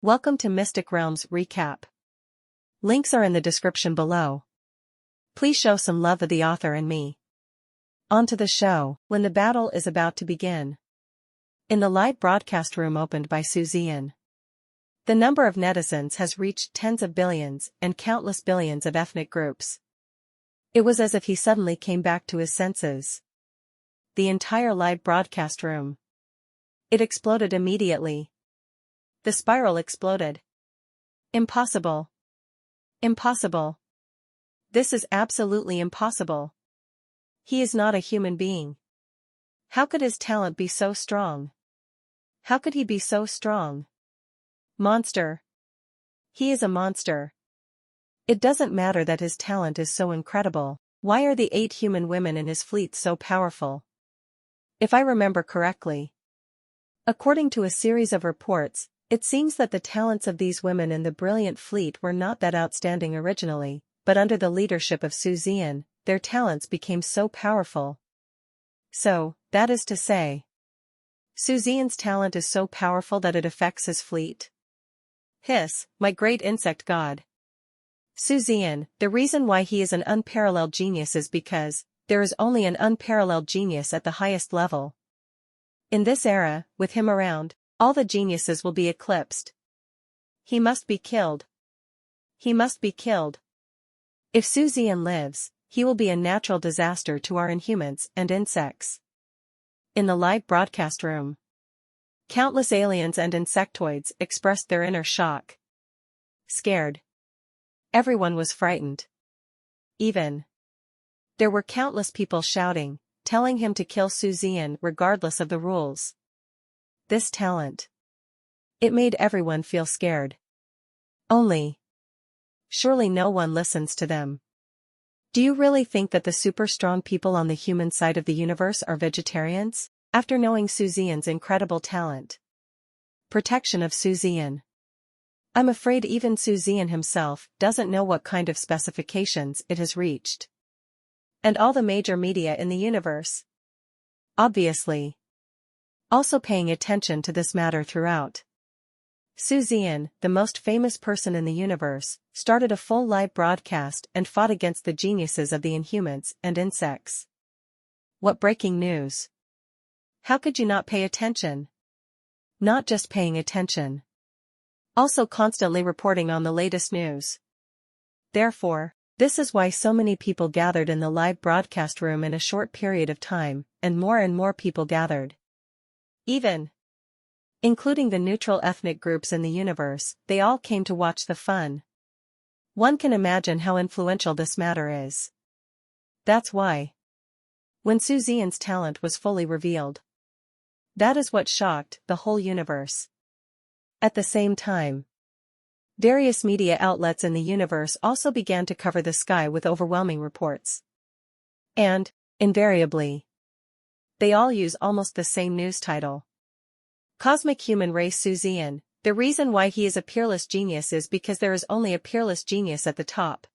Welcome to Mystic Realms Recap. Links are in the description below. Please show some love of the author and me. On to the show. When the battle is about to begin. In the live broadcast room opened by Zian. The number of netizens has reached tens of billions and countless billions of ethnic groups. It was as if he suddenly came back to his senses. The entire live broadcast room. It exploded immediately. The spiral exploded. Impossible. Impossible. This is absolutely impossible. He is not a human being. How could his talent be so strong? How could he be so strong? Monster. He is a monster. It doesn't matter that his talent is so incredible. Why are the 8 human women in his fleet so powerful? If I remember correctly. According to a series of reports, it seems that the talents of these women in the brilliant fleet were not that outstanding originally, but under the leadership of Zian, their talents became so powerful. So, that is to say, Zian's talent is so powerful that it affects his fleet. Hiss, my great insect god. Zian, the reason why he is an unparalleled genius is because there is only an unparalleled genius at the highest level. In this era, with him around, all the geniuses will be eclipsed. He must be killed. He must be killed. If Zian lives, he will be a natural disaster to our inhumans and insects. In the live broadcast room, countless aliens and insectoids expressed their inner shock. Scared. Everyone was frightened. Even. There were countless people shouting, telling him to kill Zian regardless of the rules. This talent. It made everyone feel scared. Only. Surely no one listens to them. Do you really think that the super strong people on the human side of the universe are vegetarians? After knowing Zian's incredible talent. Protection of Zian. I'm afraid even Zian himself doesn't know what kind of specifications it has reached. And all the major media in the universe. Obviously. Also paying attention to this matter throughout. Zian, the most famous person in the universe, started a full live broadcast and fought against the geniuses of the inhumans and insects. What breaking news! How could you not pay attention? Not just paying attention. Also constantly reporting on the latest news. Therefore, this is why so many people gathered in the live broadcast room in a short period of time, and more people gathered. Even. Including the neutral ethnic groups in the universe, they all came to watch the fun. One can imagine how influential this matter is. That's why. When Zian's talent was fully revealed. That is what shocked the whole universe. At the same time, various media outlets in the universe also began to cover the sky with overwhelming reports. And, invariably, they all use almost the same news title. Cosmic Human Race Zian, the reason why he is a peerless genius is because there is only a peerless genius at the top.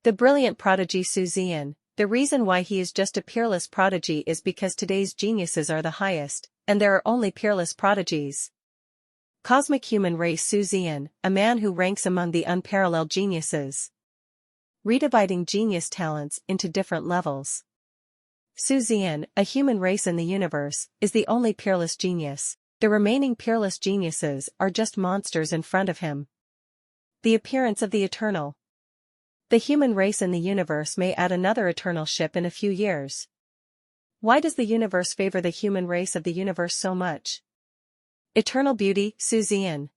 The brilliant prodigy Zian, the reason why he is just a peerless prodigy is because today's geniuses are the highest, and there are only peerless prodigies. Cosmic Human Race Zian, a man who ranks among the unparalleled geniuses. Redividing genius talents into different levels. Zian, a human race in the universe, is the only peerless genius. The remaining peerless geniuses are just monsters in front of him. The appearance of the eternal. The human race in the universe may add another eternal ship in a few years. Why does the universe favor the human race of the universe so much? Eternal beauty, Zian.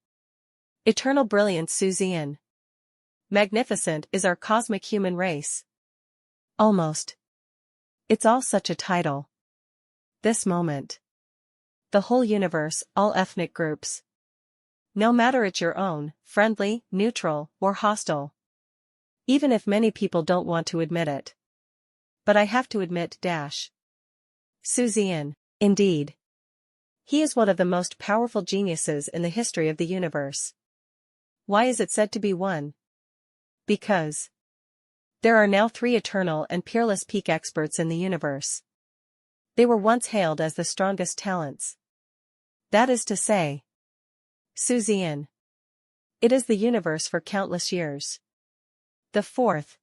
Eternal brilliance, Zian. Magnificent is our cosmic human race. Almost. It's all such a title. This moment. The whole universe, all ethnic groups. No matter it's your own, friendly, neutral, or hostile. Even if many people don't want to admit it. But I have to admit, Zian, indeed. He is one of the most powerful geniuses in the history of the universe. Why is it said to be one? Because there are now 3 eternal and peerless peak experts in the universe. They were once hailed as the strongest talents. That is to say, Zian. It is the universe for countless years. The fourth.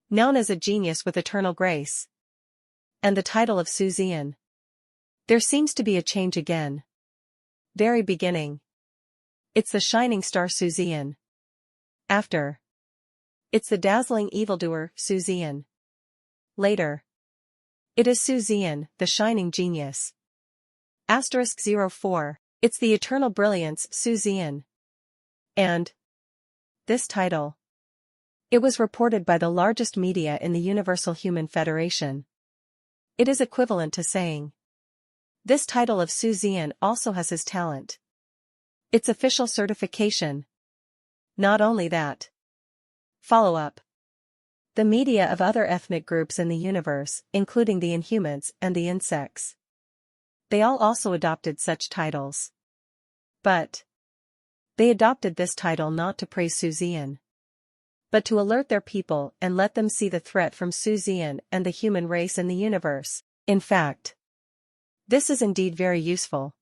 Known as a genius with eternal grace. And the title of Zian. There seems to be a change again. Very beginning. It's the shining star Zian. After. It's the dazzling evildoer Zian. Later. It is Zian, the shining genius. *04. It's the eternal brilliance Zian. And. This title. It was reported by the largest media in the Universal Human Federation. It is equivalent to saying. This title of Zian also has his talent. Its official certification. Not only that. Follow-up. The media of other ethnic groups in the universe, including the Inhumans and the insects. They all also adopted such titles. But. They adopted this title not to praise Zian, but to alert their people and let them see the threat from Zian and the human race in the universe. In fact, this is indeed very useful.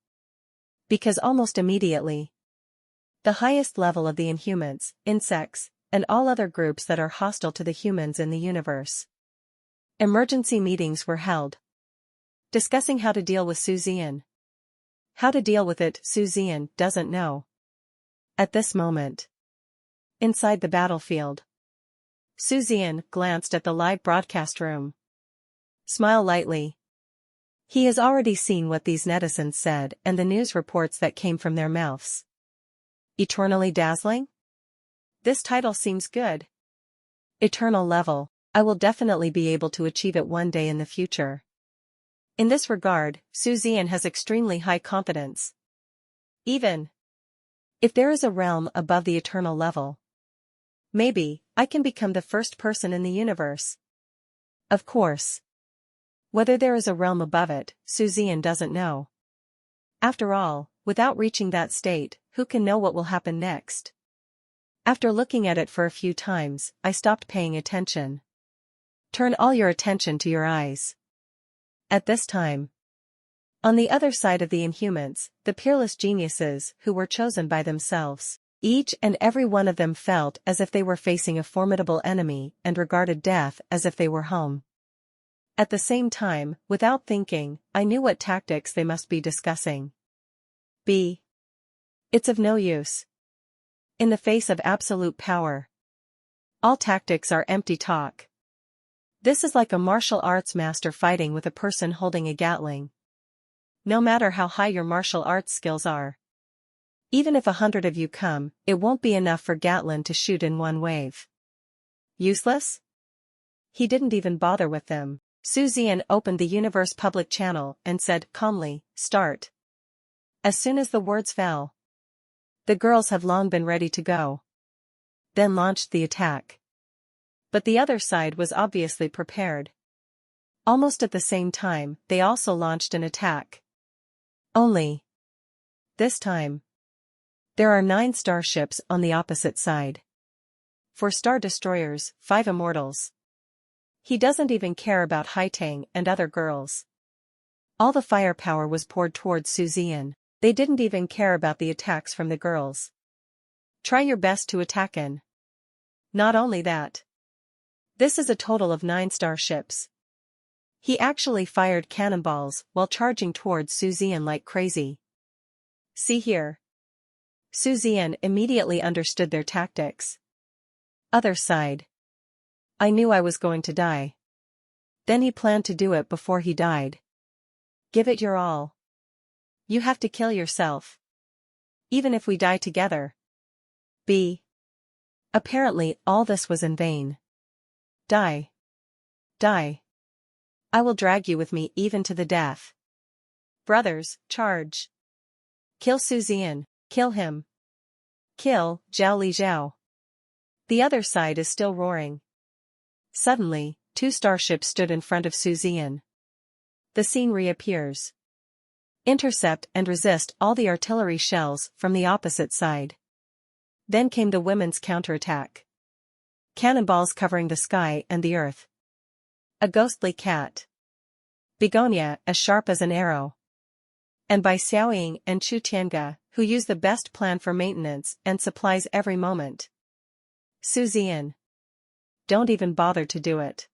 Because almost immediately, the highest level of the Inhumans, insects, and all other groups that are hostile to the humans in the universe. Emergency meetings were held, discussing how to deal with Zian. How to deal with it, Zian doesn't know. At this moment, inside the battlefield, Zian glanced at the live broadcast room. Smile lightly. He has already seen what these netizens said and the news reports that came from their mouths. Eternally dazzling? This title seems good. Eternal level, I will definitely be able to achieve it one day in the future. In this regard, Zian has extremely high confidence. Even if there is a realm above the eternal level, maybe I can become the first person in the universe. Of course. Whether there is a realm above it, Zian doesn't know. After all, without reaching that state, who can know what will happen next? After looking at it for a few times, I stopped paying attention. Turn all your attention to your eyes. At this time, on the other side of the Inhumans, the peerless geniuses who were chosen by themselves, each and every one of them felt as if they were facing a formidable enemy and regarded death as if they were home. At the same time, without thinking, I knew what tactics they must be discussing. It's of no use. In the face of absolute power, all tactics are empty talk. This is like a martial arts master fighting with a person holding a Gatling. No matter how high your martial arts skills are. Even if 100 of you come, it won't be enough for Gatling to shoot in one wave. Useless? He didn't even bother with them. Zian opened the universe public channel and said calmly, "Start." As soon as the words fell, the girls have long been ready to go. Then launched the attack. But the other side was obviously prepared. Almost at the same time, they also launched an attack. Only. This time. There are 9 starships on the opposite side. 4 star destroyers, 5 immortals. He doesn't even care about Haitang and other girls. All the firepower was poured towards Zian. They didn't even care about the attacks from the girls. Try your best to attack in. Not only that. This is a total of 9 starships. He actually fired cannonballs while charging towards Zian like crazy. See here. Zian immediately understood their tactics. Other side. I knew I was going to die. Then he planned to do it before he died. Give it your all. You have to kill yourself. Even if we die together. Apparently all this was in vain. Die. Die. I will drag you with me even to the death. Brothers, charge. Kill Zian, kill him. Kill Zhao Li Zhao. The other side is still roaring. Suddenly, 2 starships stood in front of Zian. The scene reappears. Intercept and resist all the artillery shells from the opposite side. Then came the women's counterattack. Cannonballs covering the sky and the earth. A ghostly cat. Begonia as sharp as an arrow. and by Xiaoying and Chu Tianga, who use the best plan for maintenance and supplies every moment. Zian. Don't even bother to do it.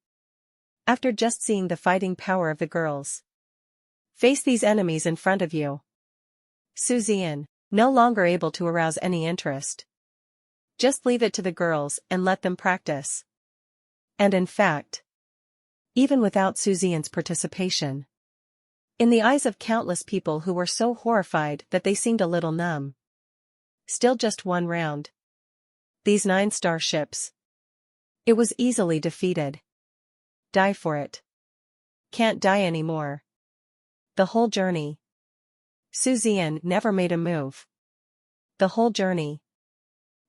After just seeing the fighting power of the girls. Face these enemies in front of you. Zian, no longer able to arouse any interest. Just leave it to the girls and let them practice. And in fact, even without Zian's participation, in the eyes of countless people who were so horrified that they seemed a little numb. Still just one round. These 9 starships. It was easily defeated. Die for it. Can't die anymore. The whole journey. Zian never made a move. The whole journey.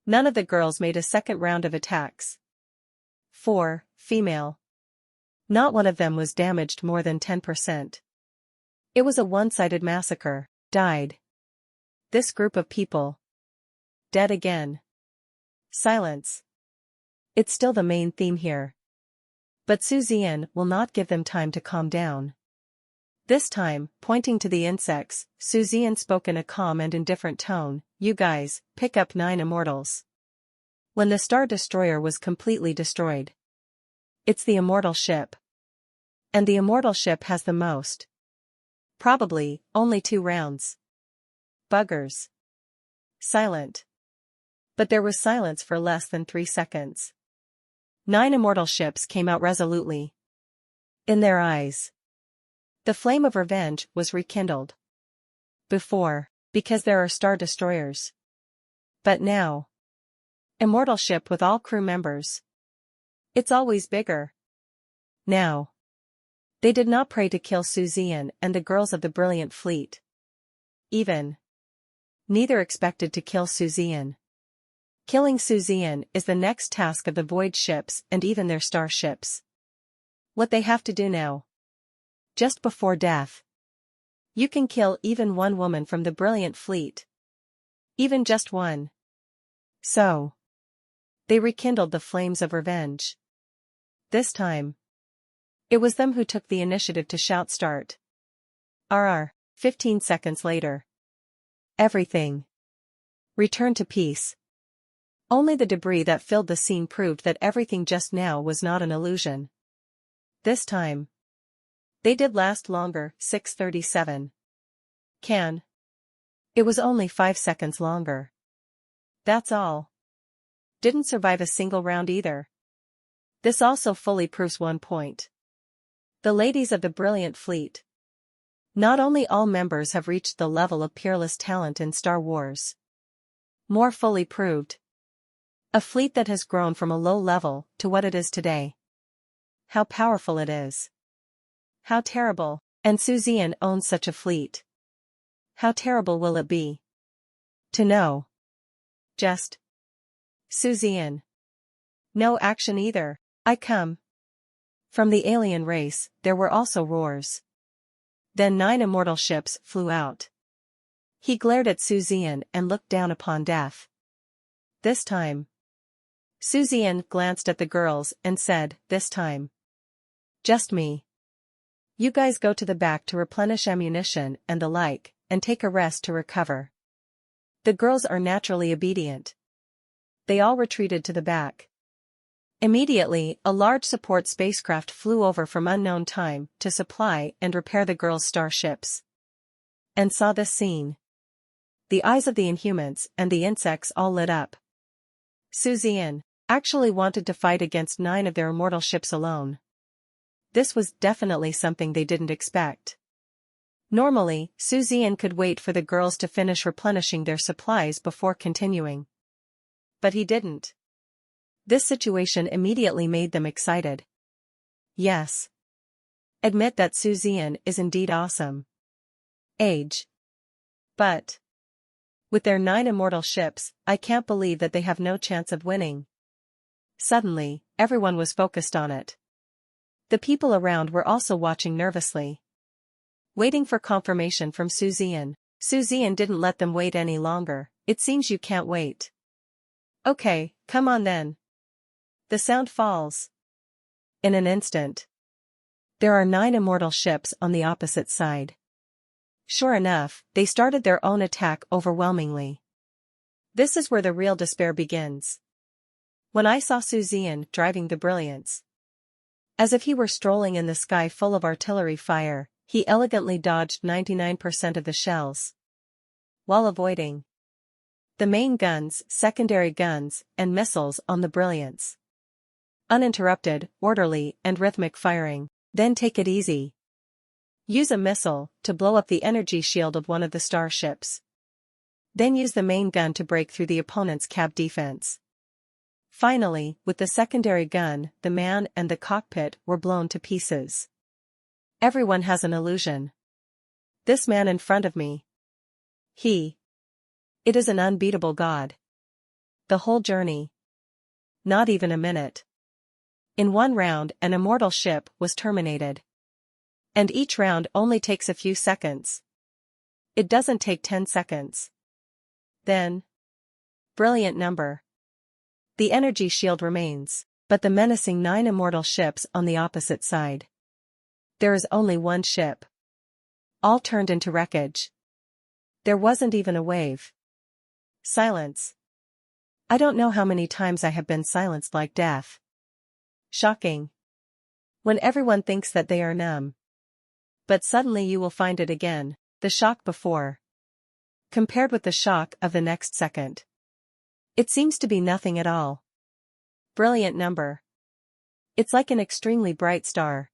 None of the girls made a second round of attacks. 4, female. Not one of them was damaged more than 10%. It was a one-sided massacre. Died. This group of people. Dead again. Silence. It's still the main theme here. But Zian will not give them time to calm down. This time, pointing to the insects, Zian spoke in a calm and indifferent tone, "You guys, pick up 9 immortals." When the Star Destroyer was completely destroyed. It's the immortal ship. And the immortal ship has the most. Probably, only 2 rounds. Buggers. Silent. But there was silence for less than 3 seconds. 9 immortal ships came out resolutely. In their eyes, the flame of revenge was rekindled. Before, because there are Star Destroyers. But now, immortal ship with all crew members. It's always bigger. Now. They did not pray to kill Zian and the girls of the brilliant fleet. Even. Neither expected to kill Zian. Killing Zian is the next task of the void ships and even their starships. What they have to do now. Just before death. You can kill even one woman from the brilliant fleet. Even just one. So. They rekindled the flames of revenge. This time. It was them who took the initiative to shout start. RR, 15 seconds later. Everything. Returned to peace. Only the debris that filled the scene proved that everything just now was not an illusion. This time. They did last longer, 6:37. Can. It was only 5 seconds longer. That's all. Didn't survive a single round either. This also fully proves one point. The ladies of the brilliant fleet. Not only all members have reached the level of peerless talent in Star Wars. More fully proved. A fleet that has grown from a low level to what it is today. How powerful it is. How terrible, and Zian owns such a fleet. How terrible will it be? To know. Just. Zian. No action either. I come. From the alien race, there were also roars. Then 9 immortal ships flew out. He glared at Zian and looked down upon death. This time. Zian glanced at the girls and said, "This time. Just me. You guys go to the back to replenish ammunition and the like, and take a rest to recover." The girls are naturally obedient. They all retreated to the back. Immediately, a large support spacecraft flew over from unknown time to supply and repair the girls' starships. And saw this scene. The eyes of the Inhumans and the insects all lit up. Zian actually wanted to fight against 9 of their immortal ships alone. This was definitely something they didn't expect. Normally, Zian could wait for the girls to finish replenishing their supplies before continuing. But he didn't. This situation immediately made them excited. Yes. Admit that Zian is indeed awesome. Age. But. With their 9 immortal ships, I can't believe that they have no chance of winning. Suddenly, everyone was focused on it. The people around were also watching nervously. Waiting for confirmation from Zian. Zian didn't let them wait any longer. "It seems you can't wait. Okay, come on then." The sound falls. In an instant. There are 9 immortal ships on the opposite side. Sure enough, they started their own attack overwhelmingly. This is where the real despair begins. When I saw Zian driving the Brilliance, as if he were strolling in the sky full of artillery fire, he elegantly dodged 99% of the shells, while avoiding the main guns, secondary guns, and missiles on the Brilliance. Uninterrupted, orderly, and rhythmic firing. Then take it easy. Use a missile to blow up the energy shield of one of the starships. Then use the main gun to break through the opponent's cab defense. Finally, with the secondary gun, the man and the cockpit were blown to pieces. Everyone has an illusion. This man in front of me. It is an unbeatable god. The whole journey. Not even a minute. In one round, an immortal ship was terminated. And each round only takes a few seconds. It doesn't take 10 seconds. Then. Brilliant number. The energy shield remains, but the menacing 9 immortal ships on the opposite side. There is only one ship. All turned into wreckage. There wasn't even a wave. Silence. I don't know how many times I have been silenced like death. Shocking. When everyone thinks that they are numb. But suddenly you will find it again, the shock before. Compared with the shock of the next second. It seems to be nothing at all. Brilliant number. It's like an extremely bright star.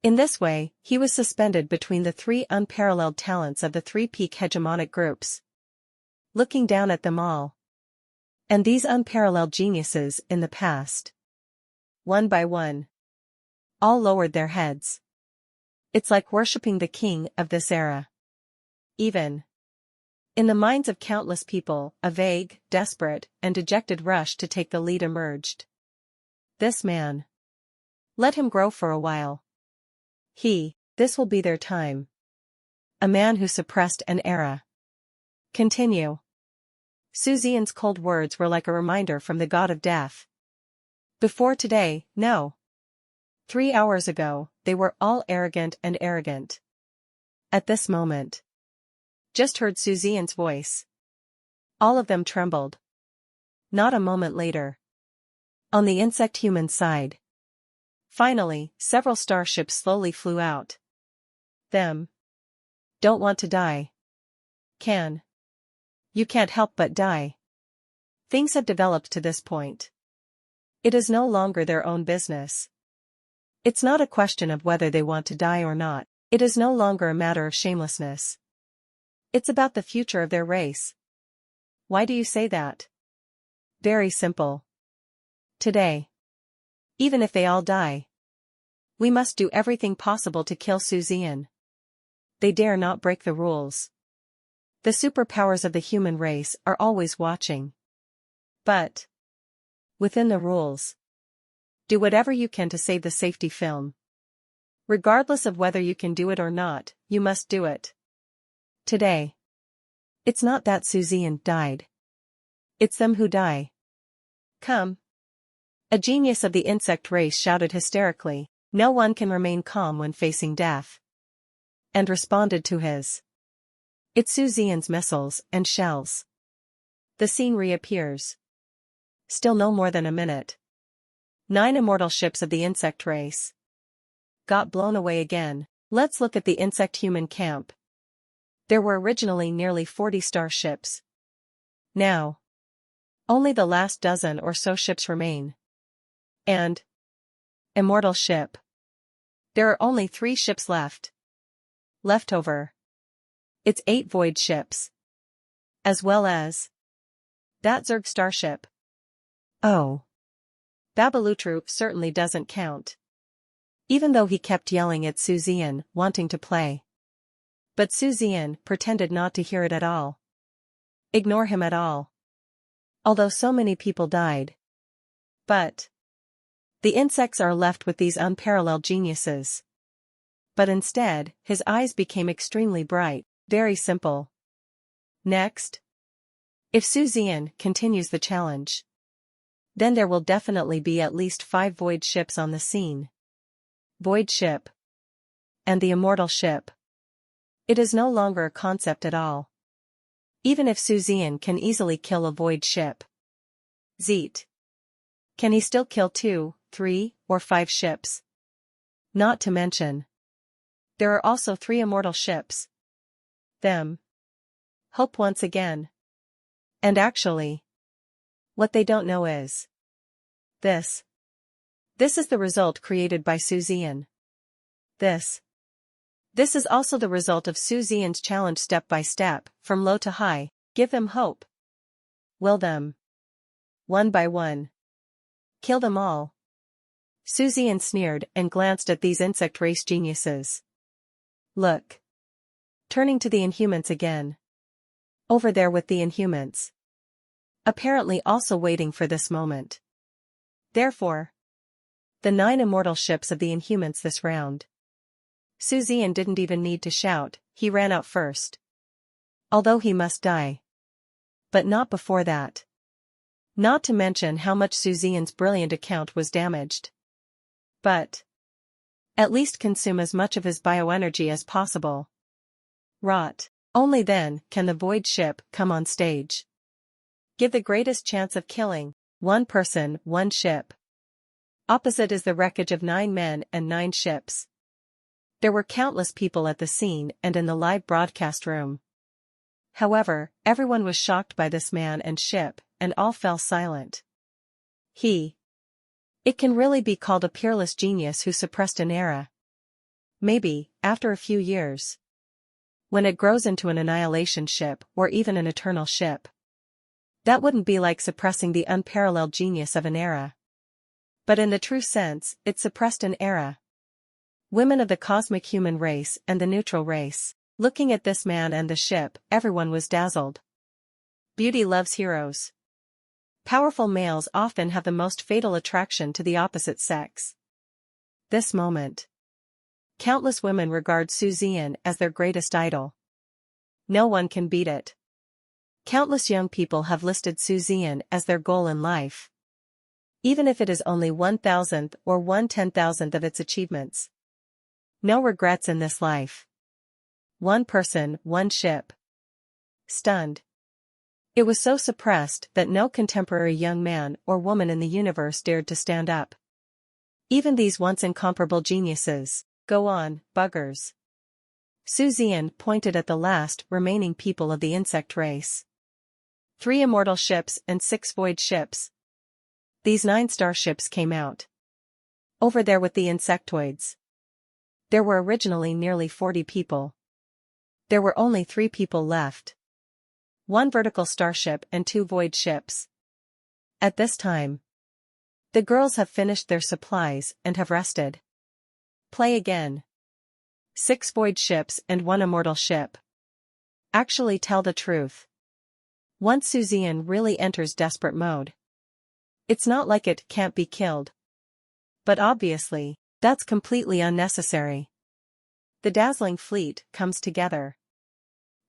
In this way, he was suspended between the 3 unparalleled talents of the 3 peak hegemonic groups. Looking down at them all. And these unparalleled geniuses in the past. One by one. All lowered their heads. It's like worshipping the king of this era. Even. In the minds of countless people, a vague, desperate, and dejected rush to take the lead emerged. This man. Let him grow for a while. This will be their time. A man who suppressed an era. Continue. Zian's cold words were like a reminder from the god of death. Before today, no. 3 hours ago, they were all arrogant and arrogant. At this moment. Just heard Zian's voice. All of them trembled. Not a moment later. On the insect-human side. Finally, several starships slowly flew out. Them. Don't want to die. Can. You can't help but die. Things have developed to this point. It is no longer their own business. It's not a question of whether they want to die or not. It is no longer a matter of shamelessness. It's about the future of their race. Why do you say that? Very simple. Today. Even if they all die. We must do everything possible to kill Zian. They dare not break the rules. The superpowers of the human race are always watching. But. Within the rules. Do whatever you can to save the safety film. Regardless of whether you can do it or not, you must do it. Today. It's not that Zian died. It's them who die. Come. A genius of the insect race shouted hysterically, no one can remain calm when facing death. And responded to his. It's Zian's missiles and shells. The scene reappears. Still no more than a minute. 9 immortal ships of the insect race. Got blown away again. Let's look at the insect-human camp. There were originally nearly 40 starships. Now. Only the last dozen or so ships remain. And. Immortal ship. There are only 3 ships left. Leftover. It's 8 void ships. As well as. That Zerg starship. Oh. Babalutru certainly doesn't count. Even though he kept yelling at Zian, wanting to play. But Zian pretended not to hear it at all. Ignore him at all. Although so many people died. But. The insects are left with these unparalleled geniuses. But instead, his eyes became extremely bright, very simple. Next. If Zian continues the challenge. Then there will definitely be at least 5 void ships on the scene. Void ship. And the immortal ship. It is no longer a concept at all. Even if Zian can easily kill a void ship. Zeet. Can he still kill 2, 3, or 5 ships? Not to mention. There are also 3 immortal ships. Them. Hope once again. And actually. What they don't know is. This. This is the result created by Zian. This is also the result of Zian's challenge step by step, from low to high. Give them hope. Will them. One by one. Kill them all. Zian sneered and glanced at these insect race geniuses. Look. Turning to the Inhumans again. Over there with the Inhumans. Apparently also waiting for this moment. Therefore. The 9 immortal ships of the Inhumans this round. Zian didn't even need to shout, he ran out first. Although he must die. But not before that. Not to mention how much Zian's brilliant account was damaged. But. At least consume as much of his bioenergy as possible. Rot. Only then can the void ship come on stage. Give the greatest chance of killing. 1 person, 1 ship. Opposite is the wreckage of 9 men and 9 ships. There were countless people at the scene and in the live broadcast room. However, everyone was shocked by this man and ship, and all fell silent. It can really be called a peerless genius who suppressed an era. Maybe, after a few years. When it grows into an annihilation ship or even an eternal ship. That wouldn't be like suppressing the unparalleled genius of an era. But in the true sense, it suppressed an era. Women of the cosmic human race and the neutral race. Looking at this man and the ship, everyone was dazzled. Beauty loves heroes. Powerful males often have the most fatal attraction to the opposite sex. This moment. Countless women regard Zian as their greatest idol. No one can beat it. Countless young people have listed Zian as their goal in life. Even if it is only 1,000th or 1/10,000th of its achievements. No regrets in this life. 1 person, 1 ship. Stunned. It was so suppressed that no contemporary young man or woman in the universe dared to stand up. Even these once incomparable geniuses. Go on, buggers. Zian pointed at the last remaining people of the insect race. 3 immortal ships and 6 void ships. These 9 starships came out. Over there with the insectoids. There were originally nearly 40 people. There were only 3 people left. 1 vertical starship and 2 void ships. At this time. The girls have finished their supplies and have rested. Play again. 6 void ships and 1 immortal ship. Actually tell the truth. Once Zian really enters desperate mode. It's not like it can't be killed. But obviously, that's completely unnecessary. The dazzling fleet comes together.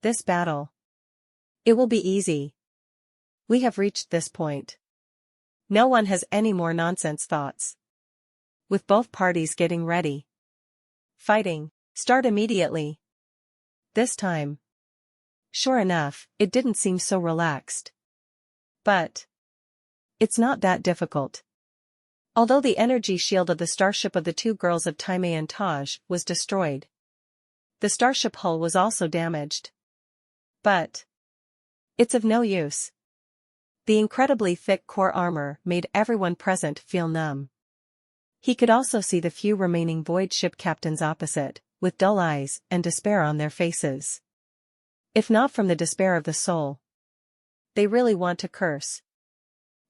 This battle. It will be easy. We have reached this point. No one has any more nonsense thoughts. With both parties getting ready. Fighting. Start immediately. This time. Sure enough, it didn't seem so relaxed. But. It's not that difficult. Although the energy shield of the starship of the 2 girls of Time and Taj was destroyed. The starship hull was also damaged. But. It's of no use. The incredibly thick core armor made everyone present feel numb. He could also see the few remaining void ship captains opposite, with dull eyes and despair on their faces. If not from the despair of the soul. They really want to curse.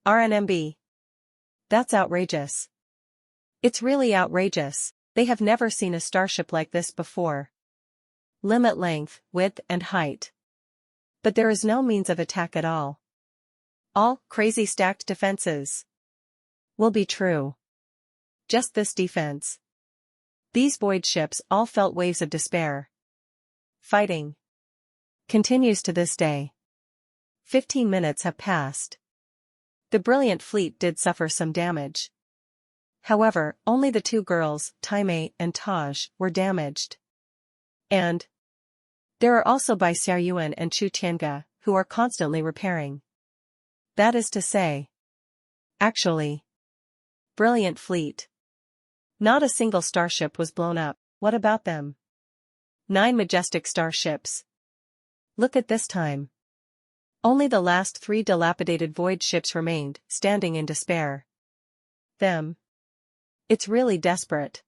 RNMB. That's outrageous. It's really outrageous. They have never seen a starship like this before. Limit length, width and height. But there is no means of attack at all. All crazy stacked defenses. Will be true. Just this defense. These void ships all felt waves of despair. Fighting. Continues to this day. 15 minutes have passed. The brilliant fleet did suffer some damage. However, only the 2 girls, Time and Taj, were damaged. And There are also Bai Xiaoyuan and Chu Tianga, who are constantly repairing. That is to say. Actually. Brilliant fleet. Not a single starship was blown up. What about them? 9 majestic starships. Look at this time. Only the last 3 dilapidated void ships remained, standing in despair. Them. It's really desperate.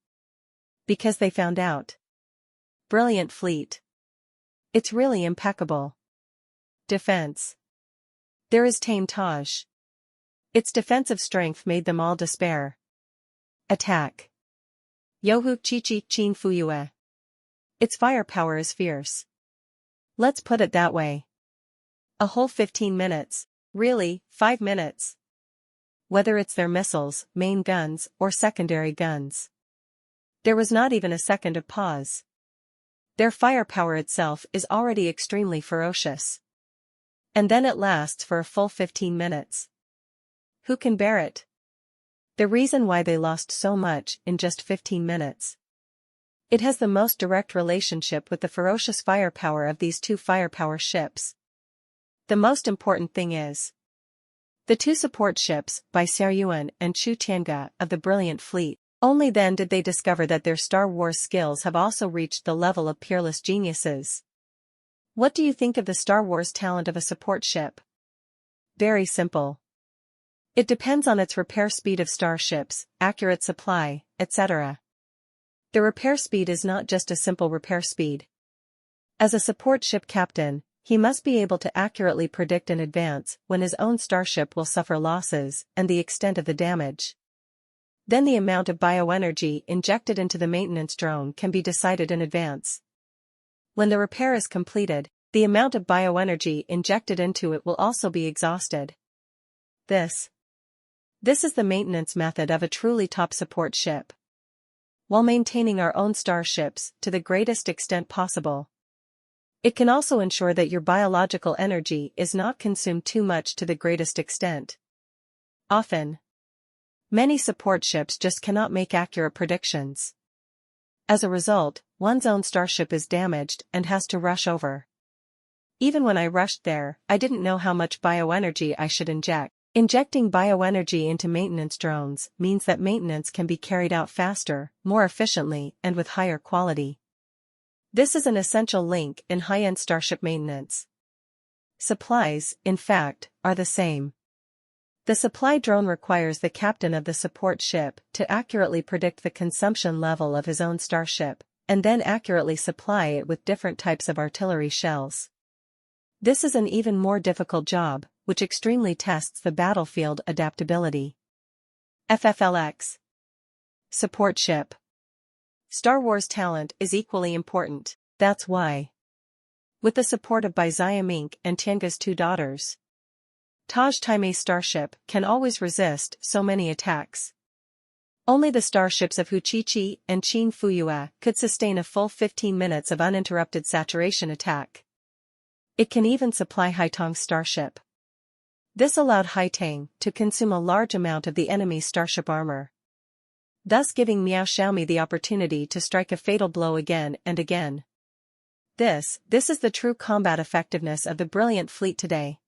Because they found out. Brilliant fleet. It's really impeccable. Defense. There is Tame Taj. Its defensive strength made them all despair. Attack. Yohu Chichi Chin Fuyue. Its firepower is fierce. Let's put it that way. A whole 15 minutes, really, 5 minutes. Whether it's their missiles, main guns, or secondary guns. There was not even a second of pause. Their firepower itself is already extremely ferocious. And then it lasts for a full 15 minutes. Who can bear it? The reason why they lost so much in just 15 minutes. It has the most direct relationship with the ferocious firepower of these 2 firepower ships. The most important thing is, the 2 support ships, Bai Xiaoyuan and Chu Tianga, of the brilliant fleet, only then did they discover that their Star Wars skills have also reached the level of peerless geniuses. What do you think of the Star Wars talent of a support ship? Very simple. It depends on its repair speed of starships, accurate supply, etc. The repair speed is not just a simple repair speed. As a support ship captain, he must be able to accurately predict in advance when his own starship will suffer losses and the extent of the damage. Then the amount of bioenergy injected into the maintenance drone can be decided in advance. When the repair is completed, the amount of bioenergy injected into it will also be exhausted. This is the maintenance method of a truly top support ship. While maintaining our own starships to the greatest extent possible. It can also ensure that your biological energy is not consumed too much to the greatest extent. Often, many support ships just cannot make accurate predictions. As a result, one's own starship is damaged and has to rush over. Even when I rushed there, I didn't know how much bioenergy I should inject. Injecting bioenergy into maintenance drones means that maintenance can be carried out faster, more efficiently, and with higher quality. This is an essential link in high-end starship maintenance. Supplies, in fact, are the same. The supply drone requires the captain of the support ship to accurately predict the consumption level of his own starship, and then accurately supply it with different types of artillery shells. This is an even more difficult job, which extremely tests the battlefield adaptability. FFLX. Support ship. Star Wars talent is equally important, that's why. With the support of Bai Xiaoming and Tianga's 2 daughters, Taj Taime's starship can always resist so many attacks. Only the starships of Hu Chichi and Qin Fuyue could sustain a full 15 minutes of uninterrupted saturation attack. It can even supply Haitang's starship. This allowed Haitang to consume a large amount of the enemy's starship armor, thus giving Miao Xiaomi the opportunity to strike a fatal blow again and again. This is the true combat effectiveness of the brilliant fleet today.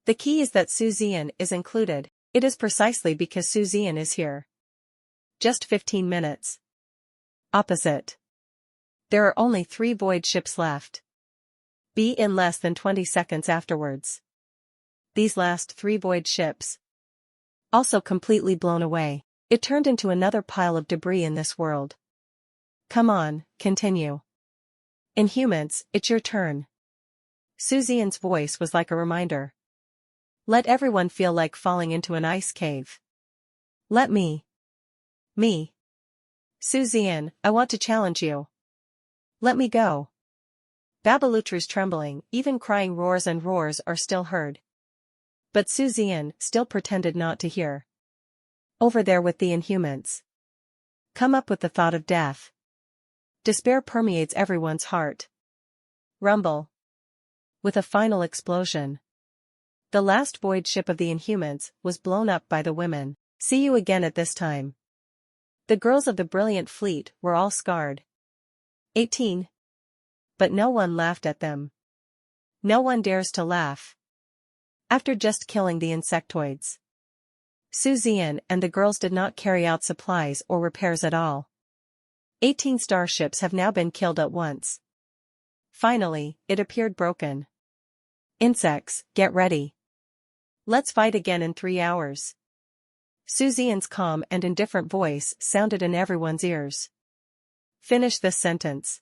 The key is that Su Zian is included. It is precisely because Su Zian is here. Just 15 minutes. Opposite. There are only 3 void ships left. Be in less than 20 seconds afterwards. These last 3 void ships. Also completely blown away. It turned into another pile of debris in this world. Come on, continue. Inhumans, it's your turn. Su Zian's voice was like a reminder. Let everyone feel like falling into an ice cave. Let me. Su Zian, I want to challenge you. Let me go. Babalutru's trembling, even crying roars and roars are still heard. But Su Zian still pretended not to hear. Over there with the Inhumans. Come up with the thought of death. Despair permeates everyone's heart. Rumble. With a final explosion. The last void ship of the Inhumans was blown up by the women. See you again at this time. The girls of the brilliant fleet were all scarred. 18. but no one laughed at them. No one dares to laugh. After just killing the insectoids, Zian and the girls did not carry out supplies or repairs at all. 18 starships have now been killed at once. Finally, it appeared broken. Insects, get ready. Let's fight again in 3 hours. Zian's calm and indifferent voice sounded in everyone's ears. Finish this sentence.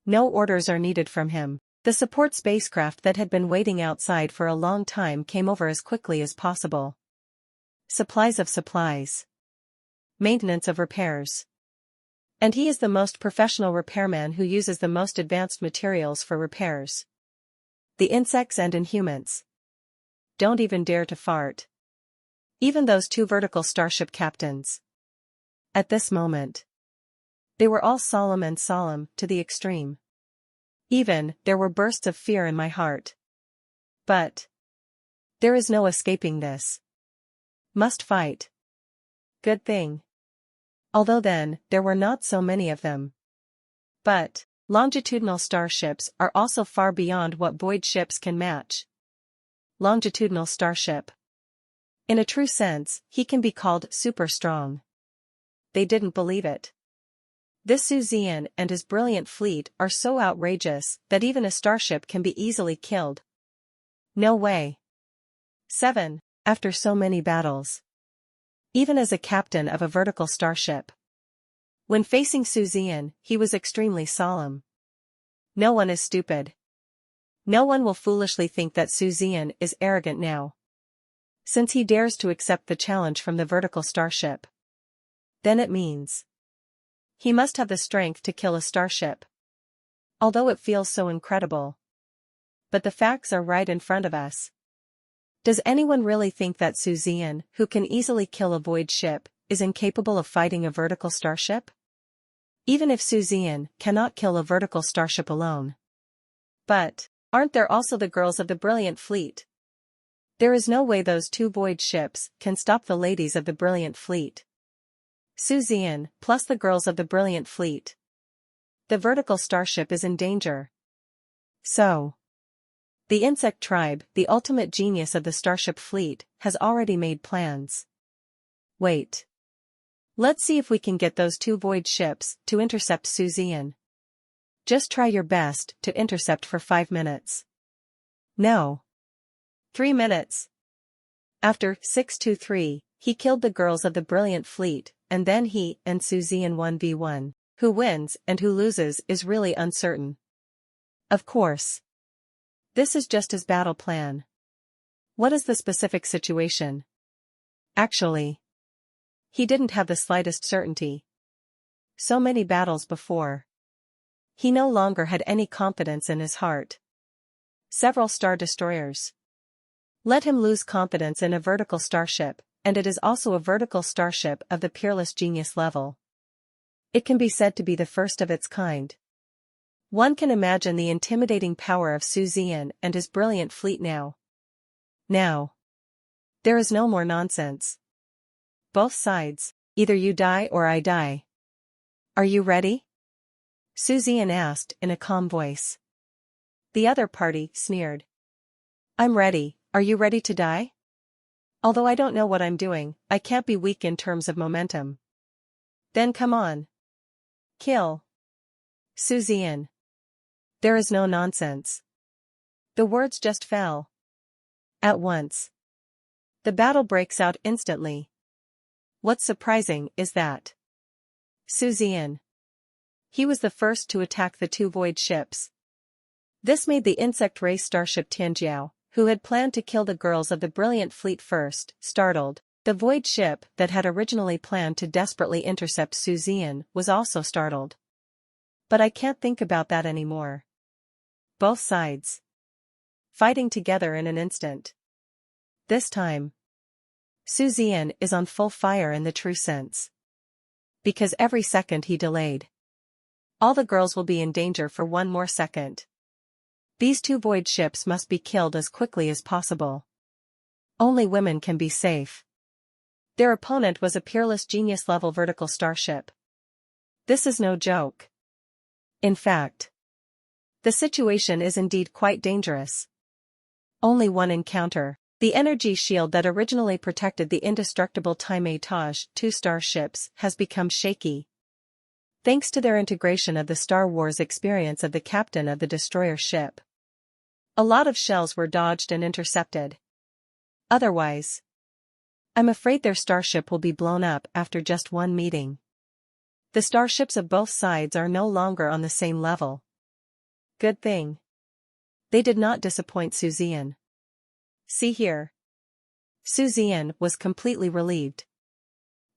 No orders are needed from him. The support spacecraft that had been waiting outside for a long time came over as quickly as possible. Supplies of supplies. Maintenance of repairs. And he is the most professional repairman who uses the most advanced materials for repairs. The insects and inhumans don't even dare to fart. Even those 2 vertical starship captains. At this moment, they were all solemn to the extreme. Even, there were bursts of fear in my heart. But there is no escaping this. Must fight. Good thing. Although then, there were not so many of them. But longitudinal starships are also far beyond what void ships can match. Longitudinal starship. In a true sense, he can be called super strong. They didn't believe it. This Zian and his brilliant fleet are so outrageous that even a starship can be easily killed. No way. 7. After so many battles. Even as a captain of a vertical starship. When facing Zian, he was extremely solemn. No one is stupid. No one will foolishly think that Zian is arrogant now. Since he dares to accept the challenge from the vertical starship. Then it means he must have the strength to kill a starship. Although it feels so incredible. But the facts are right in front of us. Does anyone really think that Zian, who can easily kill a void ship, is incapable of fighting a vertical starship? Even if Zian cannot kill a vertical starship alone. But aren't there also the girls of the brilliant fleet? There is no way those 2 void ships can stop the ladies of the brilliant fleet. Zian, plus the girls of the brilliant fleet. The vertical starship is in danger. So, the insect tribe, the ultimate genius of the starship fleet, has already made plans. Wait. Let's see if we can get those 2 void ships to intercept Zian. Just try your best to intercept for 5 minutes. No. 3 minutes. After 6-3, he killed the girls of the brilliant fleet, and then he and Zian 1v1. Who wins and who loses is really uncertain. Of course. This is just his battle plan. What is the specific situation? Actually, he didn't have the slightest certainty. So many battles before. He no longer had any confidence in his heart. Several star destroyers. Let him lose confidence in a vertical starship, and it is also a vertical starship of the peerless genius level. It can be said to be the first of its kind. One can imagine the intimidating power of Zian and his brilliant fleet now. Now. There is no more nonsense. Both sides, either you die or I die. Are you ready? Zian asked in a calm voice. The other party sneered. I'm ready, are you ready to die? Although I don't know what I'm doing, I can't be weak in terms of momentum. Then come on. Kill. Zian. There is no nonsense. The words just fell. At once. The battle breaks out instantly. What's surprising is that Zian. He was the first to attack the 2 void ships. This made the insect race starship Tianjiao, who had planned to kill the girls of the brilliant fleet first, startled. The void ship that had originally planned to desperately intercept Zian was also startled. But I can't think about that anymore. Both sides. Fighting together in an instant. This time. Zian is on full fire in the true sense. Because every second he delayed. All the girls will be in danger for 1 more second. These 2 void ships must be killed as quickly as possible. Only women can be safe. Their opponent was a peerless genius-level vertical starship. This is no joke. In fact, The situation is indeed quite dangerous. Only one encounter. The energy shield that originally protected the indestructible Time-Taj 2 starships has become shaky. Thanks to their integration of the Star Wars experience of the captain of the destroyer ship. A lot of shells were dodged and intercepted. Otherwise, I'm afraid their starship will be blown up after just one meeting. The starships of both sides are no longer on the same level. Good thing. They did not disappoint Zian. See here. Zian was completely relieved.